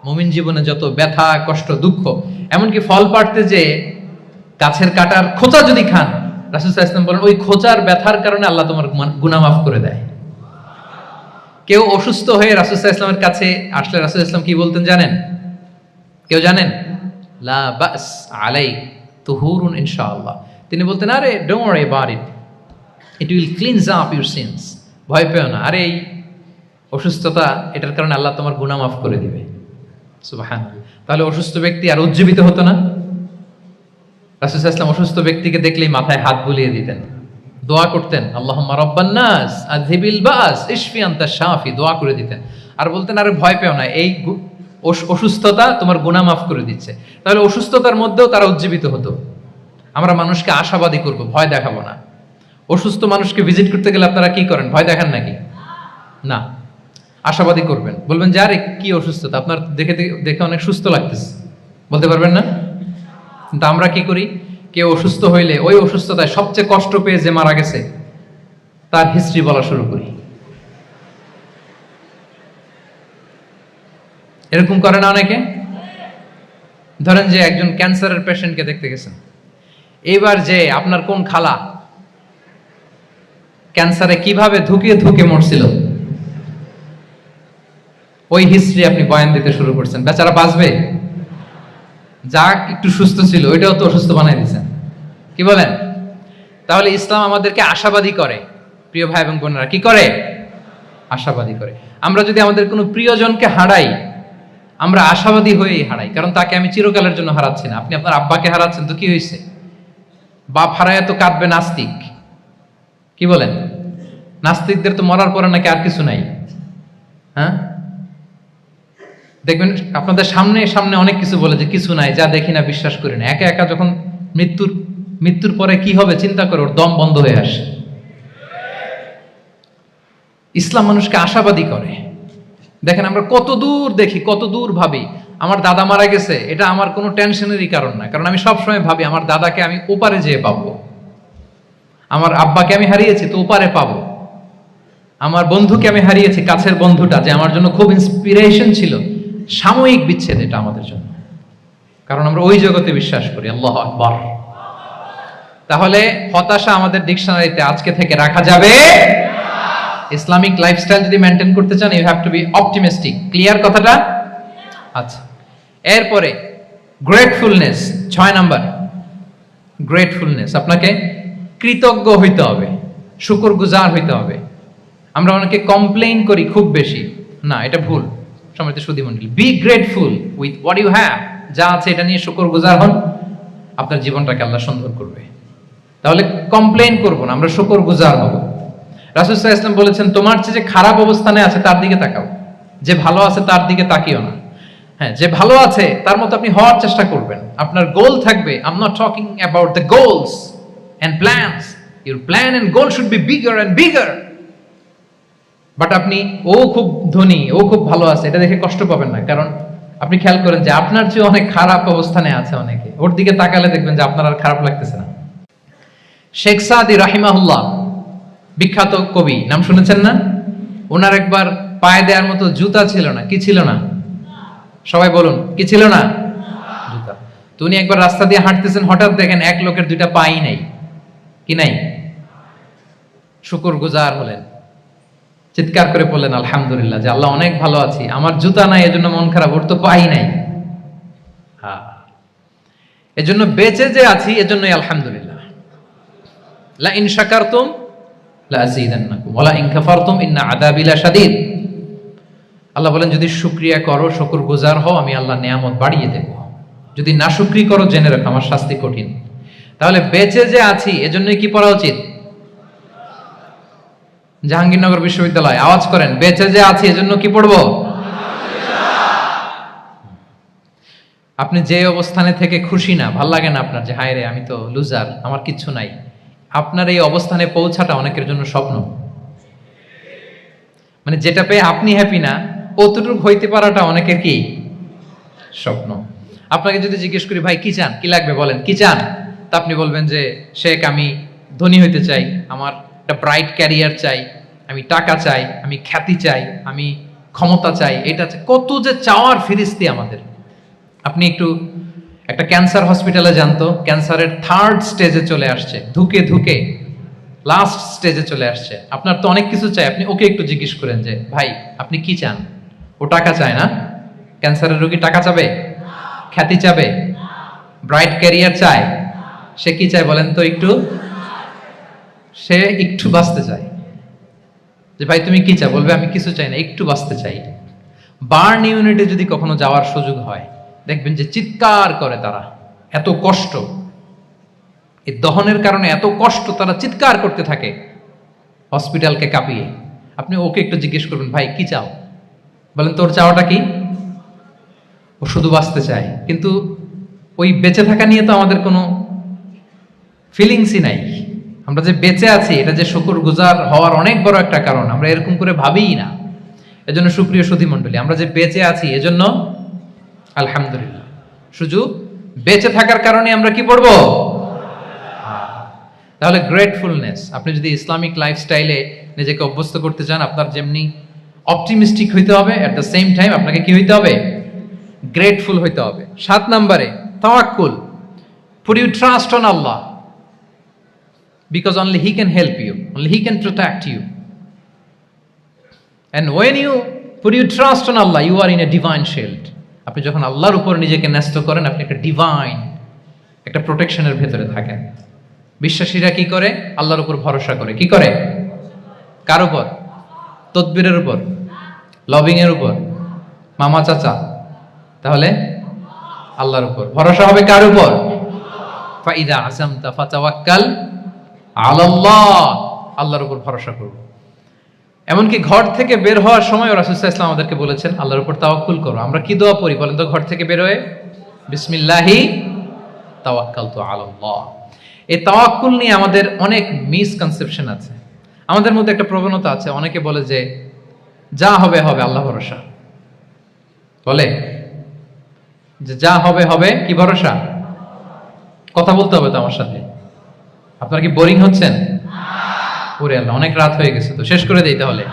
মুমিন জীবনে যত ব্যথা, কষ্ট, দুঃখ, এমনকি ফল পাড়তে যে গাছের কাটার খোঁচা যদি খান, রাসূল সাল্লাল্লাহু আলাইহি ওয়াসাল্লাম বলেন ওই খোঁচার ব্যথার কারণে আল্লাহ তোমার গুনাহ মাফ করে দেয়। কেউ অসুস্থ হয়ে রাসূল সাল্লাল্লাহু আলাইহি ওয়াসাল্লামের কাছে আসলে রাসূল সাল্লাল্লাহু আলাইহি ওয়াসাল্লাম কি বলতেন জানেন? কেউ জানেন? লা বাস আলাইক তুহুরুন ইনশাআল্লাহ। তিনি বলতেন, আরে don't worry about it, it will cleanse up your scenes. ভয় পেও না, আরে এই অসুস্থতা, এটার কারণে আল্লাহ তোমার গুনাহ মাফ করে দিবে। সুবহানাল্লাহ। তাহলে অসুস্থ ব্যক্তি আর উজ্জীবিত হতো না? রাসূল সাল্লাল্লাহু আলাইহি ওয়াসাল্লাম অসুস্থ ব্যক্তিকে দেখলেই মাথায় হাত বুলিয়ে দিতেন, দোয়া করতেন, আল্লাহুম্মা রাব্বান নাস আযহিবিল বাস ইশফি আনতা শাফি, দোয়া করে দিতেন। আর বলতেন, আরে ভয় পেও না, এই অসুস্থতা তোমার গুনাহ মাফ করে দিচ্ছে। তাহলে অসুস্থতার মধ্যেও তারা উজ্জীবিত হতো। আমরা মানুষকে আশাবাদী করব, ভয় দেখাবো না। অসুস্থ মানুষকে ভিজিট করতে গেলে আপনারা কি করেন? ভয় দেখান নাকি? না, আশাবাদী করবেন, বলবেন যে আরে কি অসুস্থতা, আপনার দেখে অনেক সুস্থ লাগতেছে, বলতে পারবেন না? কিন্তু আমরা কি করি? কেউ অসুস্থ হইলে ওই অসুস্থতায় সবচেয়ে কষ্ট পেয়ে যে মারা গেছে তার হিস্ট্রি বলা শুরু করি। এরকম করে না অনেকে? ধরেন যে একজন ক্যান্সারের পেশেন্টকে দেখতে গেছেন, এইবার যে আপনার কোন খালা ক্যান্সারে কিভাবে ধুকে ধুকে মরছিল, ওই হিস্ট্রি আপনি বয়ান দিতে শুরু করছেন, বেচারা বাঁচবে? যা একটু সুস্থ ছিল ওইটাও তো অসুস্থ বানাই দিয়েছেন, কি বলেন? তাহলে ইসলাম আমাদেরকে আশাবাদী করে। প্রিয় ভাই এবং বোনেরা, কি করে? আশাবাদী করে। আমরা যদি আমাদের কোনো প্রিয়জনকে হারাই, আমরা আশাবাদী হয়েই হারাই, কারণ তাকে আমি চিরকালের জন্য হারাচ্ছি না। আপনি আপনার আব্বাকে হারাচ্ছেন তো কি হয়েছে? বাপ হারায় তো কাঁদবে নাস্তিক, কি বলেন? নাস্তিকদের তো মরার পরে নাকি আর কিছু নাই। হ্যাঁ, দেখবেন আপনাদের সামনে সামনে অনেক কিছু বলে যে কিছু নাই, যা দেখি না বিশ্বাস করি না। একা একা যখন মৃত্যুর পরে কি হবে চিন্তা করে ওর দম বন্ধ হয়ে আসে। ইসলাম মানুষকে আশাবাদী করে। দেখেন আমরা কত দূর দেখি, কত দূর ভাবি। আমার দাদা মারা গেছে, এটা আমার কোনো টেনশনেরই কারণ না, কারণ আমি সবসময় ভাবি আমার দাদাকে আমি ওপারে যেয়ে পাবো। আমার আব্বাকে আমি হারিয়েছি তো ওপারে পাবো। আমার বন্ধুকে আমি হারিয়েছি, কাছের বন্ধুটা যে আমার জন্য খুব ইন্সপিরেশন ছিল, সাময়িক বিচ্ছেদ এটা আমাদের জন্য, কারণ আমরা ওই জগতে বিশ্বাস করি। আল্লাহু আকবার। তাহলে হতাশা আমাদের ডিকশনারিতে আজকে থেকে রাখা যাবে। ইসলামিক লাইফস্টাইল যদি মেনটেন করতে চান, you have to be optimistic. Clear কথাটা? আচ্ছা, এরপরে গ্রেটফুলনেস, 6 নাম্বার। গ্রেটফুলনেস, আপনাকে কৃতজ্ঞ হইতে হবে, শুকরগুজার হইতে হবে। আমরা অনেকে কমপ্লেইন করি খুব বেশি, না এটা ভুল। সম্মানিত সুধীমণ্ডলী, be grateful with what you have. যা আছে এটা নিয়ে শুকরগুজার হন, আপনার জীবনটাকে আল্লাহ সুন্দর করবে। তাহলে কমপ্লেইন করব না, আমরা শুকরগুজার হব। রাসূল সাল্লাল্লাহু আলাইহি ওয়াসাল্লাম বলেছেন, তোমার চেয়ে যে খারাপ অবস্থানে আছে তার দিকে তাকাও, যে ভালো আছে তার দিকে তাকিও না। হ্যাঁ, যে ভালো আছে তার মতো আপনি হওয়ার চেষ্টা করবেন। আপনার গোল থাকবে। I am not talking about the goals and plans, your plan and goal should be bigger and bigger. But আপনি ও খুব ধনী, ও খুব ভালো আছে এটা দেখে কষ্ট পাবেন না, কারণ আপনি খেয়াল করেন যে আপনার চেয়ে অনেক খারাপ অবস্থানে আছে অনেকে, ওর দিকে তাকালে দেখবেন যে আপনার আর খারাপ লাগতেছে না। শেখ সাদি রাহিমাহুল্লাহ, বিখ্যাত কবি, নাম শুনেছেন না? ওনার একবার পায়ে দেওয়ার মতো জুতা ছিল না। কি ছিল না? সবাই বলুন, কি ছিল না? জুতা। তো উনি একবার রাস্তা দিয়ে হাঁটতেছেন, হঠাৎ দেখেন এক লোকের 2টা পাই নাই। কি নাই? শুকরগুজার হলেন, চিৎকার করে বললেন আলহামদুলিল্লাহ, যে আল্লাহ অনেক ভালো আছি, আমার জুতা নাই এজন্য মন খারাপ, ওর তো পাই নাই। হ্যাঁ, এজন্য বেঁচে যে আছি এজন্যই আলহামদুলিল্লাহ। লা ইন শাকারতুম লা আযীদান্নাকুম ওয়া লা ইন কাফারতুম ইন্না আযাবি লাশাদীদ। আল্লাহ বলেন, যদি শুকরিয়া করো, শুকরগুজার হও, আমি আল্লাহ নিয়ামত বাড়িয়ে দেব। যদি নাশুকরি করো, জেনে রাখো আমার শাস্তি কঠিন। তাহলে বেঁচে যে আছি এজন্যই কি পড়া উচিত? জাহাঙ্গীরনগর বিশ্ববিদ্যালয়, আওয়াজ করেন, বেঁচে যে আছি এজন্য কি পড়বো? আপনি যে অবস্থানে থেকে খুশি না, ভাল লাগে না আপনার, যে হায় রে আমি তো লুজার, আমার কিচ্ছু নাই, আপনার এই অবস্থানে পৌঁছাটা অনেকের জন্য স্বপ্ন। মানে যেটা পেয়ে আপনি হ্যাপি না, অতটুকু হইতে পারাটা অনেকের কি স্বপ্ন। আপনাকে যদি জিজ্ঞেস করি, ভাই কি চান, কি লাগবে বলেন, কি চান? তা আপনি বলবেন যে শেখ আমি ধনী হইতে চাই, আমার একটা ব্রাইট ক্যারিয়ার চাই, আমি টাকা চাই, আমি খ্যাতি চাই, আমি ক্ষমতা চাই, এটা চাই। কত যে চাওয়ার ফিরিস্তি আমাদের। আপনি একটু একটা ক্যান্সার হসপিটালে জানতো, ক্যান্সারের 3rd স্টেজে চলে আসছে, ধুকে ধুকে লাস্ট স্টেজে চলে আসছে। আপনার তো অনেক কিছু চাই, আপনি ওকে একটু জিজ্ঞেস করেন যে ভাই আপনি কি চান? ও টাকা চায় না? ক্যান্সারের রোগী টাকা চাবে? খ্যাতি চাবে? ব্রাইট ক্যারিয়ার চায়? সে কি চায় বলেন তো একটু? সে একটু বাঁচতে চায়। যে ভাই তুমি কি চাও? বলবে আমি কিছু চাই না, একটু বাঁচতে চাই। বার্ন ইউনিটে যদি কখনো যাওয়ার সুযোগ হয়, দেখবেন যে চিৎকার করে তারা, এত কষ্ট, এই দহনের কারণে এত কষ্ট, তারা চিৎকার করতে থাকে হসপিটালকে কাঁপিয়ে। আপনি ওকে একটু জিজ্ঞেস করবেন, ভাই কি চাও? বলেন তোর চাওয়াটা কি? ও শুধু বাঁচতে চায়, কিন্তু ওই বেঁচে থাকা নিয়ে তো আমাদের কোনো ফিলিংসই নাই। আমরা যে বেঁচে আছি এটা যে শুকরগুজার হওয়ার অনেক বড় একটা কারণ, আমরা এরকম করে ভাবিই না। এজন্য সুপ্রিয় সুধী মণ্ডলী, আমরা যে বেঁচে আছি এজন্য আলহামদুলিল্লাহ। শুধু বেঁচে থাকার কারণে আমরা কি পড়বো? তাহলে গ্রেটফুলনেস, আপনি যদি ইসলামিক লাইফস্টাইলে নিজেকে অভ্যস্ত করতে চান, আপনার যেমনি অপটিমিস্টিক হইতে হবে, এট দ্য সেম টাইম আপনাকে কি হইতে হবে? গ্রেটফুল হইতে হবে। 7 নম্বরে তাওয়াক্কুল, put your trust on Allah because only He can help you, only He can protect you. And when you put your trust on Allah, you are in a divine shield. আপনি যখন আল্লাহর উপর নিজেকে ন্যস্ত করেন, আপনি একটা ডিভাইন, একটা প্রোটেকশনের ভেতরে থাকেন। বিশ্বাসীরা কি করে? আল্লাহর উপর ভরসা করে। কি করে? কার উপর? তদবিরের উপর, লবিং এর উপর, মামা চাচা? তাহলে আল্লাহর উপর ভরসা হবে। কার উপর? ফাইদা আযামতা ফাতাওয়াক্কাল আলাল্লাহ, আল্লাহর উপর ভরসা করব। এমনকি ঘর থেকে বের হওয়ার সময় রাসূল সাল্লাল্লাহু আলাইহি ওয়াসাল্লাম আমাদেরকে বলেছেন আল্লাহর উপর তাওয়াক্কুল করো। আমরা কি দোয়া পড়ি বলেন তো ঘর থেকে বের হয়ে? বিসমিল্লাহি তাওয়াক্কালতু আলাল্লাহ। এই তাওয়াক্কুল নিয়ে আমাদের অনেক মিসকনসেপশন আছে। আমাদের মধ্যে একটা প্রবণতা আছে, অনেকে বলে যে যা হবে হবে, আল্লাহ ভরসা। বলে যে যা হবে হবে, কি ভরসা? কথা বলতে হবে তো আমার সাথে। আপনারা কি বোরিং হচ্ছেন? ওরে আল্লাহ, অনেক রাত হয়ে গেছে, তো শেষ করে দেই তাহলে।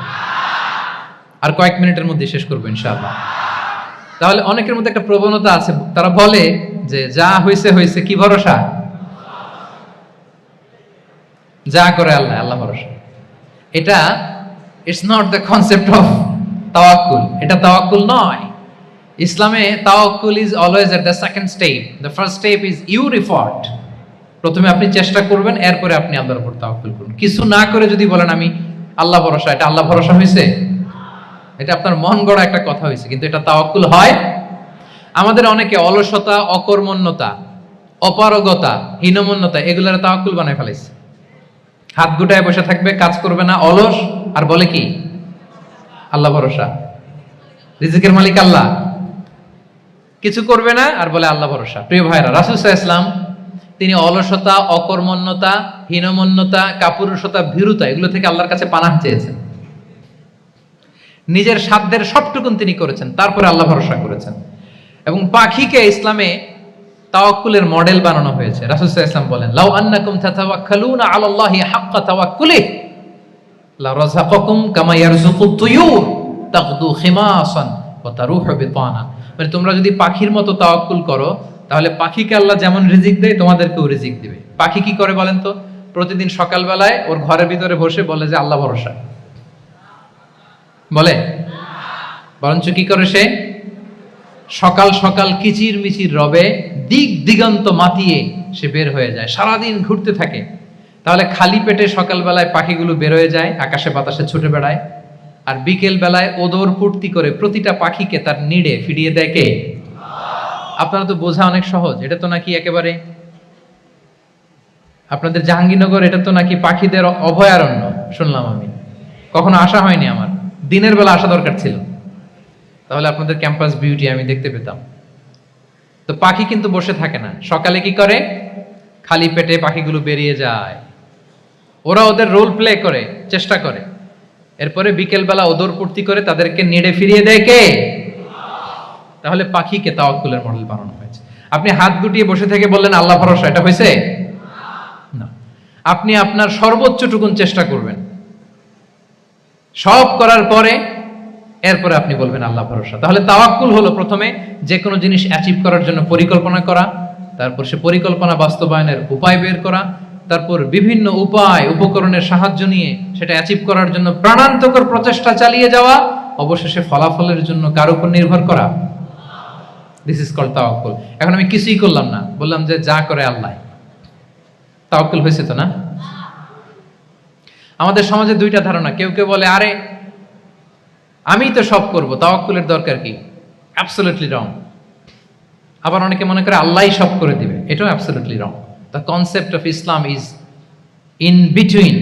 আর কয়েক মিনিটের মধ্যে শেষ করবো ইনশাআল্লাহ। তাহলে অনেকের মধ্যে একটা প্রবণতা আছে, তারা বলে যে যা হয়েছে হয়েছে, কি ভরসা? যা করে আল্লাহ, আল্লাহ ভরসা। এটা it's not the concept of তাওয়াক্কুল। এটা তাওয়াক্কুল নয়। ইসলামে তাওয়াক্কুল is always at the second step. The first step is your effort. প্রথমে আপনি চেষ্টা করবেন, এরপরে আপনি আল্লাহর উপর তাওয়াক্কুল করুন। কিছু না করে যদি বলেন আমি আল্লাহ ভরসা, এটা আল্লাহ ভরসা হয়েছে? এটা আপনার মন গড়া একটা কথা হয়েছে, কিন্তু এটা তাওয়াক্কুল হয়? আমাদের অনেকে অলসতা, অকর্মণ্যতা, অপারগতা, হীনমন্যতা এগুলোর তাওয়াক্কুল বানায় ফেলেছে। হাত গুটায় বসে থাকবে, কাজ করবে না, অলস, আর বলে কি আল্লাহ ভরসা। রিজিকের মালিক আল্লাহ, কিছু করবে না আর বলে আল্লাহ ভরসা। প্রিয় ভাইরা, রাসূল সাল্লাল্লাহু আলাইহি ওয়াসাল্লাম তিনি অলসতা, অকর্মণ্যতা, হীনমন্যতা, কাপুরুষতা, ভীরুতা এগুলো থেকে আল্লাহর কাছে পানাহ চেয়েছেন। নিজের সাধ্যের সবটুকুন তিনি করেছেন, তারপরে আল্লাহ ভরসা করেছেন। এবং পাখিকে ইসলামে তাওয়াক্কুলের মডেল বানানো হয়েছে। রাসূল সাল্লাল্লাহু আলাইহি ওয়াসাল্লাম বলেন, লাউ আন্নাকুম তাতাওয়াক্কালুনা আলাল্লাহি হাক্কা তাওয়াক্কুলিহি লা রাযাকাকুম কামা ইয়ারযুকুত তুয়ুর তাগদু খিমাসান ওয়া তারুহু বিতানা। মানে তোমরা যদি পাখির মতো তাওয়াক্কুল করো, তাহলে পাখিকে আল্লাহ যেমন রিজিক দেয় তোমাদেরকেও রিজিক দিবে। পাখি কি করে বলেন তো? প্রতিদিন সকালবেলায় ওর ঘরের ভিতরে বসে বলে যে আল্লাহ ভরসা। বলে? বরঞ্চ কি করে সে? সকাল সকাল কিচির মিচির রবে দিক দিগন্ত মাতিয়ে সে বের হয়ে যায়, সারাদিন ঘুরতে থাকে। তাহলে খালি পেটে সকালবেলায় পাখিগুলো বের হয়ে যায়, আকাশে বাতাসে ছুটে বেড়ায়, আর বিকেল বেলায় ওদর পূর্তি করে প্রতিটা পাখিকে তার নিড়ে ফিরিয়ে দেয় কে? আপনারা তো বোঝা অনেক সহজ। এটা তো নাকি একেবারে আপনাদের জাহাঙ্গীরনগর, এটা তো নাকি পাখিদের অভয়ারণ্য শুনলাম আমি, কখনো আসা হয়নি আমার। দিনের বেলা আসা দরকার ছিল, তাহলে আপনাদের ক্যাম্পাস বিউটি আমি দেখতে পেতাম। তো পাখি কিন্তু বসে থাকে না, সকালে কি করে? খালি পেটে পাখিগুলো বেরিয়ে যায়, ওরা ওদের রোল প্লে করে, চেষ্টা করে, এরপরে বিকেল বেলা ওদর পূর্তি করে তাদেরকে নেড়ে ফিরিয়ে দেয় কে? তাহলে পাখিকে তাওয়াক্কুলের মডেল বানানো হয়েছে। আপনি হাত গুটিয়ে বসে থেকে বললেন আল্লাহ ভরসা, এটা হয়েছে না। আপনি আপনার সর্বোচ্চটুকুন চেষ্টা করবেন, সব করার পরে এরপরে আপনি বলবেন আল্লাহ ভরসা। তাহলে তাওয়াক্কুল হলো প্রথমে যে কোনো জিনিস অ্যাচিভ করার জন্য পরিকল্পনা করা, তারপর সে পরিকল্পনা বাস্তবায়নের উপায় বের করা, তারপর বিভিন্ন উপায় উপকরণের সাহায্য নিয়ে সেটা অ্যাচিভ করার জন্য প্রাণান্তকর প্রচেষ্টা চালিয়ে যাওয়া, অবশেষে ফলাফলের জন্য কার উপর নির্ভর করা। দিস ইজ কল্ড তাওয়াক্কুল। এখন আমি কিছুই করলাম না, বললাম যে যা করে আল্লাহ, তাওয়াক্কুল হয়েছে তো না? আমাদের সমাজে দুইটা ধারণা। কেউ কেউ বলে আরে আমি তো সব করব, তাওয়াক্কুলের দরকার কি? Absolutely wrong. আবার অনেকে মনে করে আল্লাহই সব করে দিবে, এটাও absolutely wrong. The concept of Islam is in between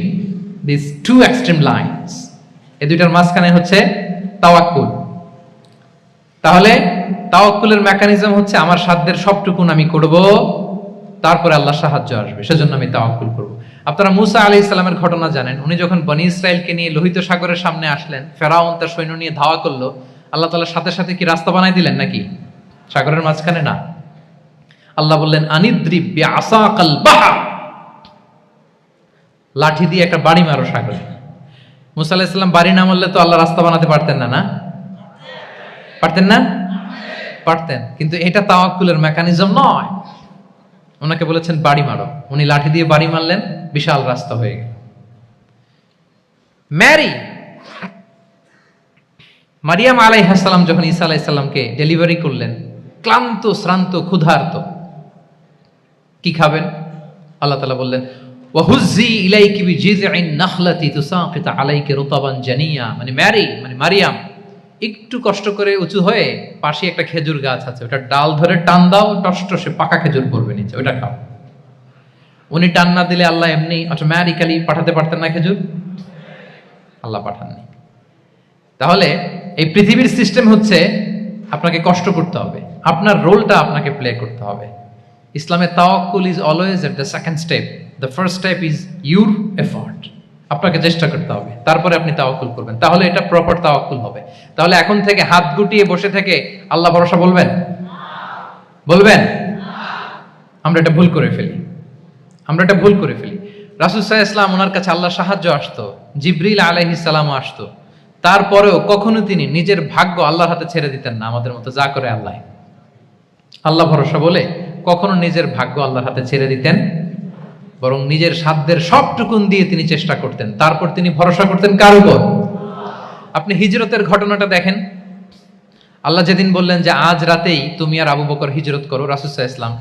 this two extreme lines. এই দুইটার মাঝখানে হচ্ছে তাওয়াক্কুল। তাহলে তাওয়াক্কুলের মেকানিজম হচ্ছে আমার সাধ্যের সবটুকুন আমি করব, তারপরে আল্লাহর সাহায্য আসবে, সেজন্য আমি তাওয়াক্কুল করব। আপনারা মুসা আলাইহিস সালামের ঘটনা জানেন। উনি যখন বনী ইসরাইলকে নিয়ে লোহিত সাগরের সামনে আসলেন, ফেরাউন তার সৈন্য নিয়ে ধাওয়া করলো, আল্লাহ তাআলা সাথে সাথে কি রাস্তা বানাই দিলেন নাকি? সাগরের মাঝখানে না। আল্লাহ বললেন আনিদ্রিব বিআসাকাল বাহর, লাঠি দিয়ে একটা বাড়ি মারো সাগরে। মুসা আলাইহিস সালাম বাড়ি না মারলে তো আল্লাহ রাস্তা বানাতে পারতেন না, না পারতেন না? পারতেন, কিন্তু এটা তাওয়াক্কুলের মেকানিজম নয়। ওনাকে বলেছেন বাড়ি মারো, উনি লাঠি দিয়ে বাড়ি মারলেন, বিশাল রাস্তা হয়ে গেল। মারিয়াম আলাইহিস সালাম যখন ঈসা আলাইহিস সালামকে ডেলিভারি করলেন, ক্লান্ত শ্রান্ত ক্ষুধার্ত, কি খাবেন? আল্লাহ তাআলা বললেন ওয়াহুজ্জি ইলাইকি বিজিযইন নাখলাতি তুসাকিত আলাইকি রুতাবান জানিয়া, মানে মারিয়াম একটু কষ্ট করে উঁচু হয়ে পাশে একটা খেজুর গাছ আছে, ওটা ডাল ধরে টান দাও, টসটসে পাকা খেজুর পড়বে নিচে, ওটা খাও। উনি টান না দিলে আল্লাহ এমনি অটোমেটিক্যালি পাঠাতে পারতেন না খেজুর? আল্লাহ পাঠাননি। তাহলে এই পৃথিবীর সিস্টেম হচ্ছে আপনাকে কষ্ট করতে হবে, আপনার রোলটা আপনাকে প্লে করতে হবে। ইসলামে তাওয়াক্কুল is always at the second step, the first step is your effort. আপনাকে চেষ্টা করতে হবে, তারপরে আপনি তাওয়াক্কুল করবেন, তাহলে এটা প্রপার তাওয়াক্কুল হবে। তাহলে এখন থেকে হাত গুটিয়ে বসে থেকে আল্লাহ ভরসা বলবেন? আমরা এটা ভুল করে ফেলি। রাসূল সাল্লাল্লাহু আলাইহি ওয়াসাল্লাম, ওনার কাছে আল্লাহর সাহায্য আসতো, জিবরিল আলাইহিস সালামও আসতো, তারপরেও কখনো তিনি নিজের ভাগ্য আল্লাহর হাতে ছেড়ে দিতেন না। আমাদের মতো যা করে আল্লাহ ভরসা বলে কখনো নিজের ভাগ্য আল্লাহর হাতে ছেড়ে দিতেন, বরং নিজের সাধ্যের সবটুকুন দিয়ে তিনি চেষ্টা করতেন। তারপর তিনি ভরসা করতেন কার উপর? আপনি হিজরতের ঘটনাটা দেখেন। আল্লাহ যেদিন বললেন যে আজ রাতেই তুমি আর আবু বকর হিজরত করো, রাসূল সাল্লাল্লাহু আলাইহি ওয়াসাল্লাম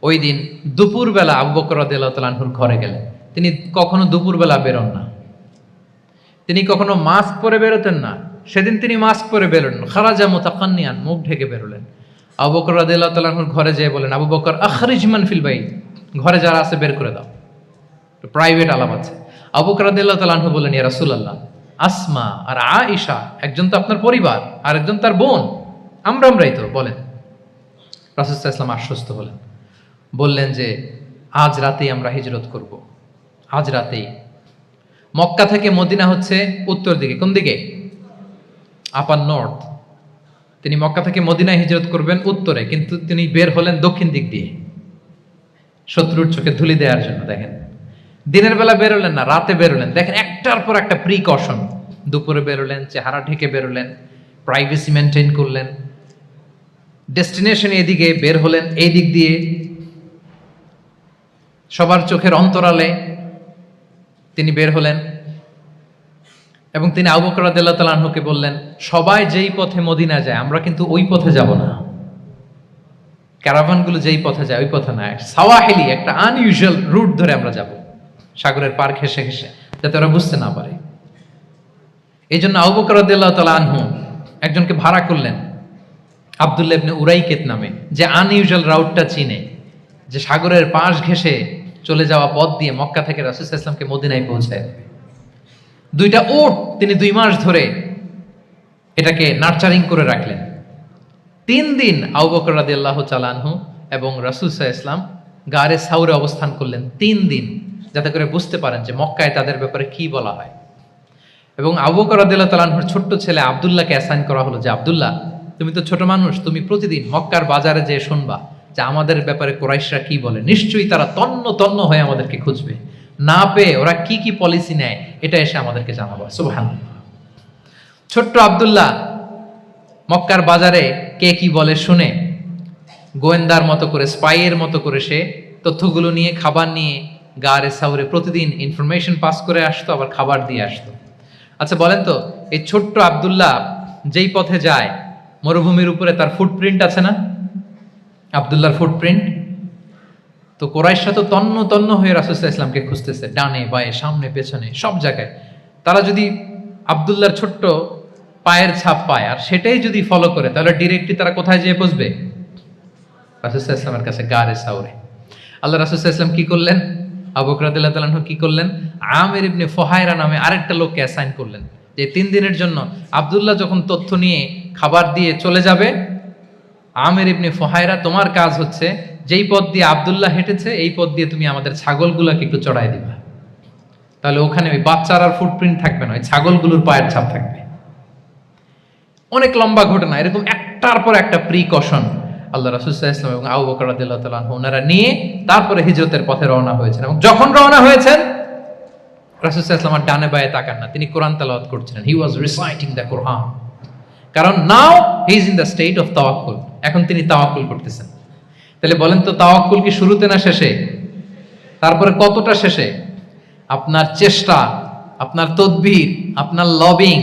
ওই দিন দুপুরবেলা আবু বকর রাদিয়াল্লাহু তাআলা আনহুর ঘরে গেলেন। তিনি কখনো দুপুরবেলা বেরোন না, তিনি কখনো মাস্ক পরে বেরোতেন না। সেদিন তিনি মাস্ক পরে বেরোলেন, খারাজা মুতাকান্নিয়ান, মুখ ঢেকে বেরোলেন। আবু বকর রাদিয়াল্লাহু তাআলা আনহুর ঘরে যেয়ে বলেন, আবু বকর আখরিজ মান ফিল বাইত, ঘরে যারা আছে বের করে দাও, প্রাইভেট আলাপ আছে। আবু বকর রাদিয়াল্লাহু তাআলা আনহু বলেন, ইয়া রাসূলুল্লাহ, আসমা আর আয়েশা একজন তো আপনার পরিবার আর একজন তার বোন, আমরাই তো, বলেন। রাসূল সাল্লাল্লাহু আলাইহি ওয়াসাল্লাম আশ্বস্ত হলেন, বললেন যে আজ রাতেই আমরা হিজরত করব, আজ রাতেই। মক্কা থেকে মদিনা হচ্ছে উত্তর দিকে, কোন দিকে? আপার নর্থ। তিনি মক্কা থেকে মদিনায় হিজরত করবেন উত্তরে, কিন্তু তিনি বের হলেন দক্ষিণ দিক দিয়ে, শত্রুর চোখে ধুলি দেওয়ার জন্য। দেখেন, দিনের বেলা বেরোলেন না, রাতে বেরোলেন। দেখেন, একটার পর একটা প্রিকশন। দুপুরে বেরোলেন, চেহারা ঢেকে বেরোলেন, প্রাইভেসি মেনটেন করলেন। ডেস্টিনেশন এদিকে বের হলেন, এই দিক দিয়ে সবার চোখের অন্তরালে তিনি বের হলেন। এবং তিনি আবু বকর রাদিয়াল্লাহু তাআলা আনহুকে বললেন, সবাই যেই পথে মদিনা যায় আমরা কিন্তু ওই পথে যাব না, ক্যারাভানগুলো যেই পথে যায় ওই পথে না, সাওয়াহিলি একটা আনইউজুয়াল রুট ধরে আমরা যাব, সাগরের পার ঘেঁষে ঘেঁষে, যাতে ওরা বুঝতে না পারে। এই জন্য আবু বকর রাদিয়াল্লাহু তাআলা আনহু একজনকে ভাড়া করলেন, আব্দুল্লাহ ইবনে উরাইকেত নামে, যে আনইউজুয়াল রাউটটা চিনে, যে সাগরের পাশ ঘেঁষে চলে যাওয়া পথ দিয়ে মক্কা থেকে রাসূল সাল্লাল্লাহু আলাইহি ওয়াসাল্লামকে মদিনায় পৌঁছায় দেবে। 2টা উট তিনি 2 মাস ধরে এটাকে নার্চারিং করে রাখলেন। 3 দিন আবু বকর রাদিয়াল্লাহু তাআলা আনহু এবং রাসূল সাল্লাল্লাহু আলাইহি ওয়াসাল্লাম গারে সাউরে অবস্থান করলেন 3 দিন, যাতে করে বুঝতে পারেন যে মক্কায় তাদের ব্যাপারে কি বলা হয়। এবং আবু বকর রাদিয়াল্লাহু তাআলা আনহুর ছোট্ট ছেলে আব্দুল্লাহকে অ্যাসাইন করা হলো যে, আব্দুল্লাহ, তুমি তো ছোট মানুষ, তুমি প্রতিদিন মক্কার বাজারে যেয়ে শুনবা যে আমাদের ব্যাপারে কুরাইশরা কি বলে। নিশ্চয়ই তারা তন্ন তন্ন হয়ে আমাদেরকে খুঁজবে, না পেয়ে ওরা কি কি পলিসি নেয় এটা এসে আমাদেরকে জানাবো। সুবহানাল্লাহ। ছোট্ট আব্দুল্লাহ মক্কার বাজারে কে কি বলে শুনে গোয়েন্দার মতো করে, স্পাইয়ের মতো করে সে তথ্যগুলো নিয়ে, খাবার নিয়ে গারে সাউরে প্রতিদিন ইনফরমেশন পাস করে আসতো, আবার খাবার দিয়ে আসতো। আচ্ছা বলেন তো, এই ছোট্ট আব্দুল্লাহ যেই পথে যায়, মরুভূমির উপরে তার ফুটপ্রিন্ট আছে না? আব্দুল্লাহর ফুটপ্রিন্ট। তো কুরাইশরা তো তন্ন তন্ন হয়ে রাসূল সাল্লাল্লাহু আলাইহি ওয়াসাল্লামকে খুঁজতেছে, ডানে বায়ে সামনে পেছনে সব জায়গায়। তারা যদি আব্দুল্লাহর ছোট্ট পায়ের ছাপ পায় আর সেটাই যদি ফলো করে, তাহলে ডিরেক্টলি তারা কোথায় যেয়ে পৌঁছবে? রাসূল সাল্লাল্লাহু আলাইহি ওয়াসাল্লামের কাছে, গারে সাউরে। আল্লাহ রাসূল সাল্লাল্লাহু আলাইহি ওয়াসাল্লাম কি করলেন? আবু বকর রাদিয়াল্লাহু তাআলা আনহু কি করলেন? আমির ইবনে ফুহায়রা নামে আরেকটা লোককে অ্যাসাইন করলেন, যে 3 দিনের জন্য আব্দুল্লাহ যখন তথ্য নিয়ে খাবার দিয়ে চলে যাবে, আমির ইবনে ফুহায়রা, তোমার কাজ হচ্ছে যেই পথ দিয়ে আব্দুল্লাহ হেঁটেছে এই পথ দিয়ে তুমি আমাদের ছাগলগুলোকে একটু চড়াই দিবা। তাহলে ওখানে ওই বাচ্চার আর ফুটপ্রিন্ট থাকবে না, ওই ছাগলগুলোর পায়ের ছাপ থাকবে। অনেক লম্বা ঘটনা, এরকম একটার পর একটা প্রিকশন আল্লাহ রাসূল সাল্লাল্লাহু আলাইহি ওয়াসাল্লাম এবং আবু বকর রাদিয়াল্লাহু তাআলা আনহু ওনারা নিয়ে তারপরে হিজরতের পথে রওনা হয়েছেন। এবং যখন রওনা হয়েছেন, রাসূল সাল্লাল্লাহু আলাইহি ওয়াসাল্লাম ডানে বায়ে তাকান না, তিনি কোরআন তেলাওয়াত করছিলেন। হি ওয়াজ রিসাইটিং দ্য কোরআন, কারণ now he is in the state of তাওয়াক্কুল। এখন তিনি তাওয়াক্কুল করতেছেন। তাহলে বলেন তো, তাওয়াক্কুল কি শুরুতে না শেষে? তারপরে কতটা শেষে? আপনার চেষ্টা, আপনার তদবির, আপনার লবিং,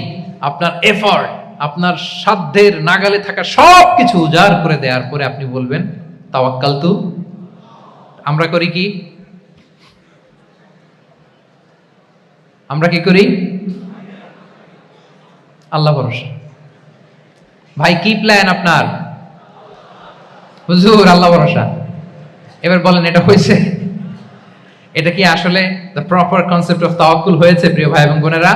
আপনার এফর্ট, আপনার সাধ্যের নাগালে থাকা সবকিছু উজাড় করে দেওয়ার পরে আপনি বলবেন তাওয়াক্কালতু। আমরা করি কি? আমরা কি করি? আল্লাহ ভরসা। ভাই কি প্ল্যান আপনার? হুজুর আল্লাহ ভরসা। এবার বলেন এটা হয়েছে? এটা কি আসলে দ্য প্রপার কনসেপ্ট অফ তাওয়াক্কুল হয়েছে প্রিয় ভাই এবং বোনেরা?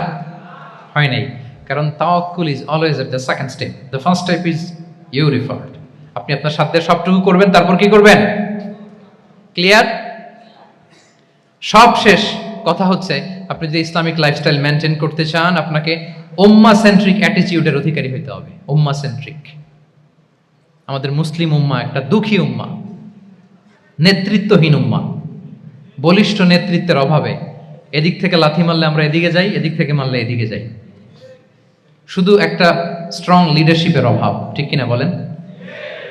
হয় নাই। কারণ তাওয়াক্কুল is always at the second step. The first step is you referred. আপনি আপনার সাধ্যের সবটুকু করবেন, তারপর কি করবেন? ক্লিয়ার? সব শেষ। কথা হচ্ছে আপনি যদি ইসলামিক লাইফস্টাইল মেনটেন করতে চান, আপনাকে উম্মাহ সেন্ট্রিক অ্যাটিটিউডের অধিকারী হতে হবে। উম্মাহ সেন্ট্রিক। আমাদের মুসলিম উম্মাহ একটা দুঃখী উম্মাহ, নেতৃত্বহীন উম্মাহ, বলিষ্ঠ নেতৃত্বের অভাবে এদিক থেকে লাথি মারলে আমরা এদিকে যাই, এদিক থেকে মারলে এদিকে যাই। শুধু একটা স্ট্রং লিডারশিপের অভাব, ঠিক কিনা বলেন?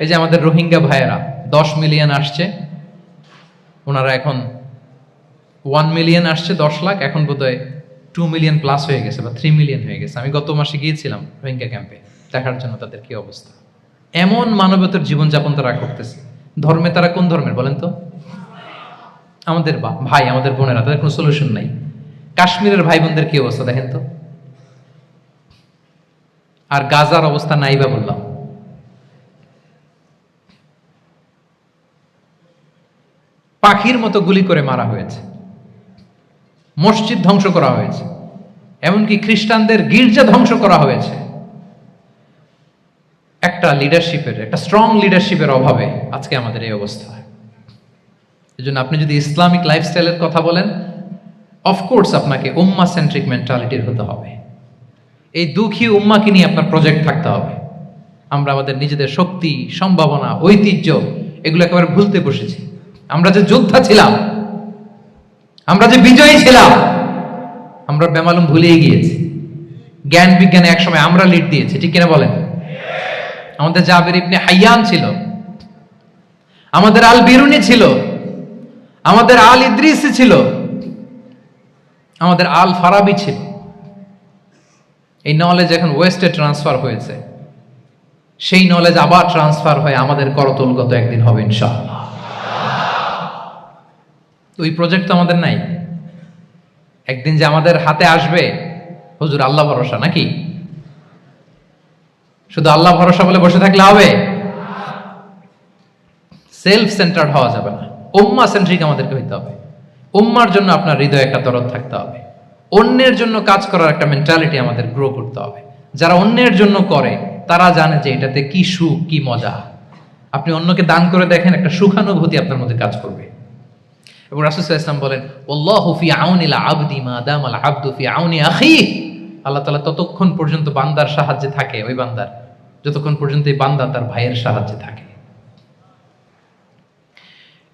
এই যে আমাদের রোহিঙ্গা ভাইয়েরা 10 মিলিয়ন আসছে, ওনারা এখন 1 মিলিয়ন আসছে, 10 লাখ, এখন বোধহয় 2 মিলিয়ন প্লাস হয়ে গেছে বা 3 মিলিয়ন হয়ে গেছে। আমি গত মাসে গিয়েছিলাম রোহিঙ্গা ক্যাম্পে দেখার জন্য তাদের কি অবস্থা। এমন মানবতার জীবনযাপন তারা করতেছে। ধর্মে তারা কোন ধর্মের বলেন তো? আমাদের ভাই, আমাদের বোনেরা, তাদের কোনো সলিউশন নাই। কাশ্মীরের ভাই বোনদের কি অবস্থা দেখেন তো। আর গাজার অবস্থা নাই বা বললাম। পাখির মতো গুলি করে মারা হয়েছে, মসজিদ ধ্বংস করা হয়েছে, এমনকি খ্রিস্টানদের গির্জা ধ্বংস করা হয়েছে। একটা লিডারশিপের, একটা স্ট্রং লিডারশিপের অভাবে আজকে আমাদের এই অবস্থা। এই জন্য আপনি যদি ইসলামিক লাইফস্টাইলের কথা বলেন, অফকোর্স আপনাকে উম্মাহ সেন্ট্রিক মেন্টালিটির হতে হবে। এই দুঃখী উম্মাকে নিয়ে আপনার প্রজেক্ট থাকতে হবে। আমরা আমাদের নিজেদের শক্তি, সম্ভাবনা, ঐতিহ্য এগুলো একেবারে ভুলতে বসেছি। আমরা যে যোদ্ধা ছিলাম, আমরা যে বিজয়ী ছিলাম, আমরা বেমালুম ভুলেই গিয়েছি। জ্ঞান বিজ্ঞানে একসময় আমরা লিড দিয়েছি, ঠিক কিনা বলেন? আমাদের জাবের ইবনে হাইয়ান ছিল, আমাদের আল বিরুনি ছিল, আমাদের আল ইদ্রিসি ছিল, আমাদের আল ফারাবি ছিল। এই নলেজ এখন ওয়েস্টে ট্রান্সফার হয়েছে, সেই নলেজ আবার ট্রান্সফার হয়ে আমাদের করতলগত একদিন হবে ইনশাআল্লাহ। ওই প্রজেক্ট তো আমাদের নাই। একদিন যে আমাদের হাতে আসবে, হুজুর আল্লাহ ভরসা নাকি? শুধু আল্লাহ ভরসা বলে বসে থাকলে হবে? সেলফ সেন্টার্ড হওয়া যাবে না, উম্মাহ সেন্ট্রিক আমাদেরকে হইতে হবে। উম্মার জন্য আপনার হৃদয়ে একটা দরদ থাকতে হবে। অন্যের জন্য কাজ করার একটা মেন্টালিটি আমাদের গ্রো করতে হবে। যারা অন্যের জন্য করে তারা জানে যে এটাতে কি সুখ, কি মজা। আপনি অন্যকে দান করে দেখেন, একটা সুখানুভূতি আপনার মধ্যে কাজ করবে। এবং রাসূল সাল্লাল্লাহু আলাইহি ওয়াসাল্লাম বলেন, আল্লাহু ফি আউনিল আবদি মা দামাল আবদু ফি আউনি আখিহি। আল্লাহ তাআলা ততক্ষণ পর্যন্ত বান্দার সাহায্যে থাকে, ওই বান্দার, যতক্ষণ পর্যন্ত এই বান্দা তার ভাইয়ের সাহায্যে থাকে।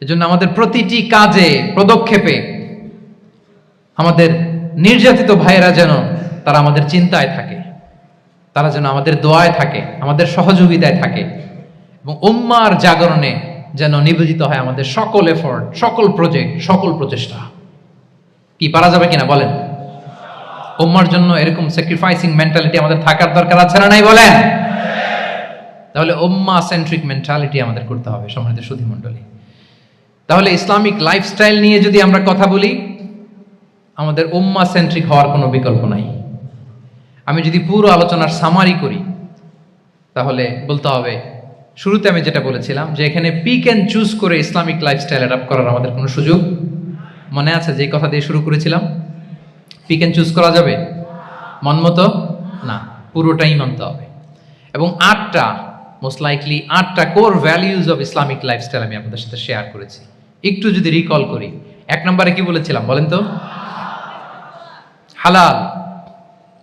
এজন্য আমাদের প্রতিটি কাজে, পদক্ষেপে আমাদের নির্যাতিত ভাইয়েরা যেন তারা আমাদের চিন্তায় থাকে, তারা যেন আমাদের দোয়ায় থাকে, আমাদের সহযোগিতায় থাকে, এবং উম্মার জাগরণে যেন নিবেদিত হয় আমাদের সকল এফোর্ট, সকল প্রজেক্ট, সকল প্রচেষ্টা। কি পারা যাবে কিনা বলেন? উম্মার জন্য এরকম স্যাক্রিফাইসিং মেন্টালিটি আমাদের থাকার দরকার আছে না নাই বলেন? তাহলে উম্মাহ সেন্ট্রিক মেন্টালিটি আমাদের করতে হবে সম্মানিত সুধী মণ্ডলী। তাহলে ইসলামিক লাইফস্টাইল নিয়ে যদি আমরা কথা বলি, আমাদের উম্মাহ সেন্ট্রিক হওয়ার কোনো বিকল্প নাই। আমি যদি পুরো আলোচনার সামারি করি, তাহলে বলতে হবে, শুরুতে আমি যেটা বলেছিলাম যে এখানে পিক অ্যান্ড চুজ করে ইসলামিক লাইফস্টাইল অ্যাডাপ্ট করার আমাদের কোনো সুযোগ, মনে আছে যে কথা দিয়ে শুরু করেছিলাম? পিক অ্যান্ড চুজ করা যাবে মন মতো? না, পুরোটাই মানতে হবে। এবং 8টা, মোস্ট লাইকলি 8টা core values of Islamic lifestyle আমি আপনাদের সাথে শেয়ার করেছি। একটু যদি রিকল করি, 1 নম্বরে কি বলেছিলাম বলেন তো? হালাল,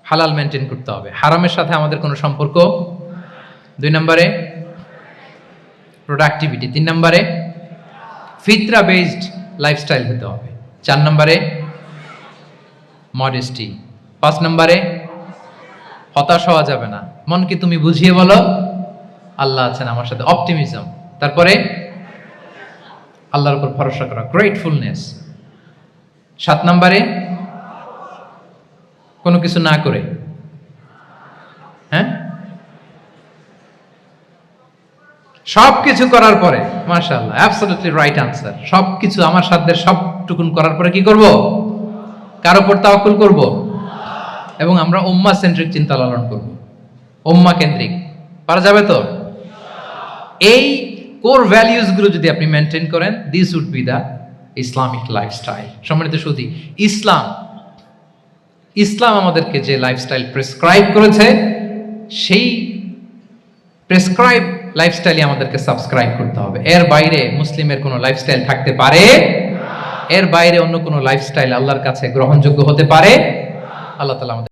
হালাল মেনটেন করতে হবে, হারামের সাথে আমাদের কোনো সম্পর্ক। 2 নম্বরে প্রোডাক্টিভিটি। 3 নম্বরে ফিতরা বেসড লাইফস্টাইল হতে হবে। 4 নম্বরে মডেস্টি। 5 নম্বরে হতাশ হওয়া যাবে না, মনকে তুমি বুঝিয়ে বলো আল্লাহ আছেন আমার সাথে, অপটিমিজম। তারপরে আল্লাহর উপর ভরসা করা, গ্রেটফুলনেস। 7 নম্বরে কোনো কিছু না করে, হ্যাঁ, সবকিছু করার পরে, মাশাআল্লাহ, অ্যাবসলিউটলি রাইট আনসার। সবকিছু আমার সাধ্যের সবটুকুন করার পরে কি করব? কার উপর তাওয়াক্কুল করব, এবং আমরা উম্মাহ সেন্ট্রিক চিন্তা লালন করব, উম্মাহ কেন্দ্রিক। পারা যাবে তো? এই কোর ভ্যালিউজ গুলো যদি আপনি মেনটেন করেন, this would be the Islamic lifestyle. সম্মানিত সুধী, ইসলাম আমাদেরকে যে লাইফস্টাইল প্রেসক্রাইব করেছে, সেই প্রেসক্রাইব লাইফস্টাইলই আমাদেরকে সাবস্ক্রাইব করতে হবে। এর বাইরে মুসলিমের কোনো লাইফস্টাইল থাকতে পারে? এর বাইরে অন্য কোনো লাইফস্টাইল আল্লাহর কাছে গ্রহণযোগ্য হতে পারে? আল্লাহ তাআলা আমাদের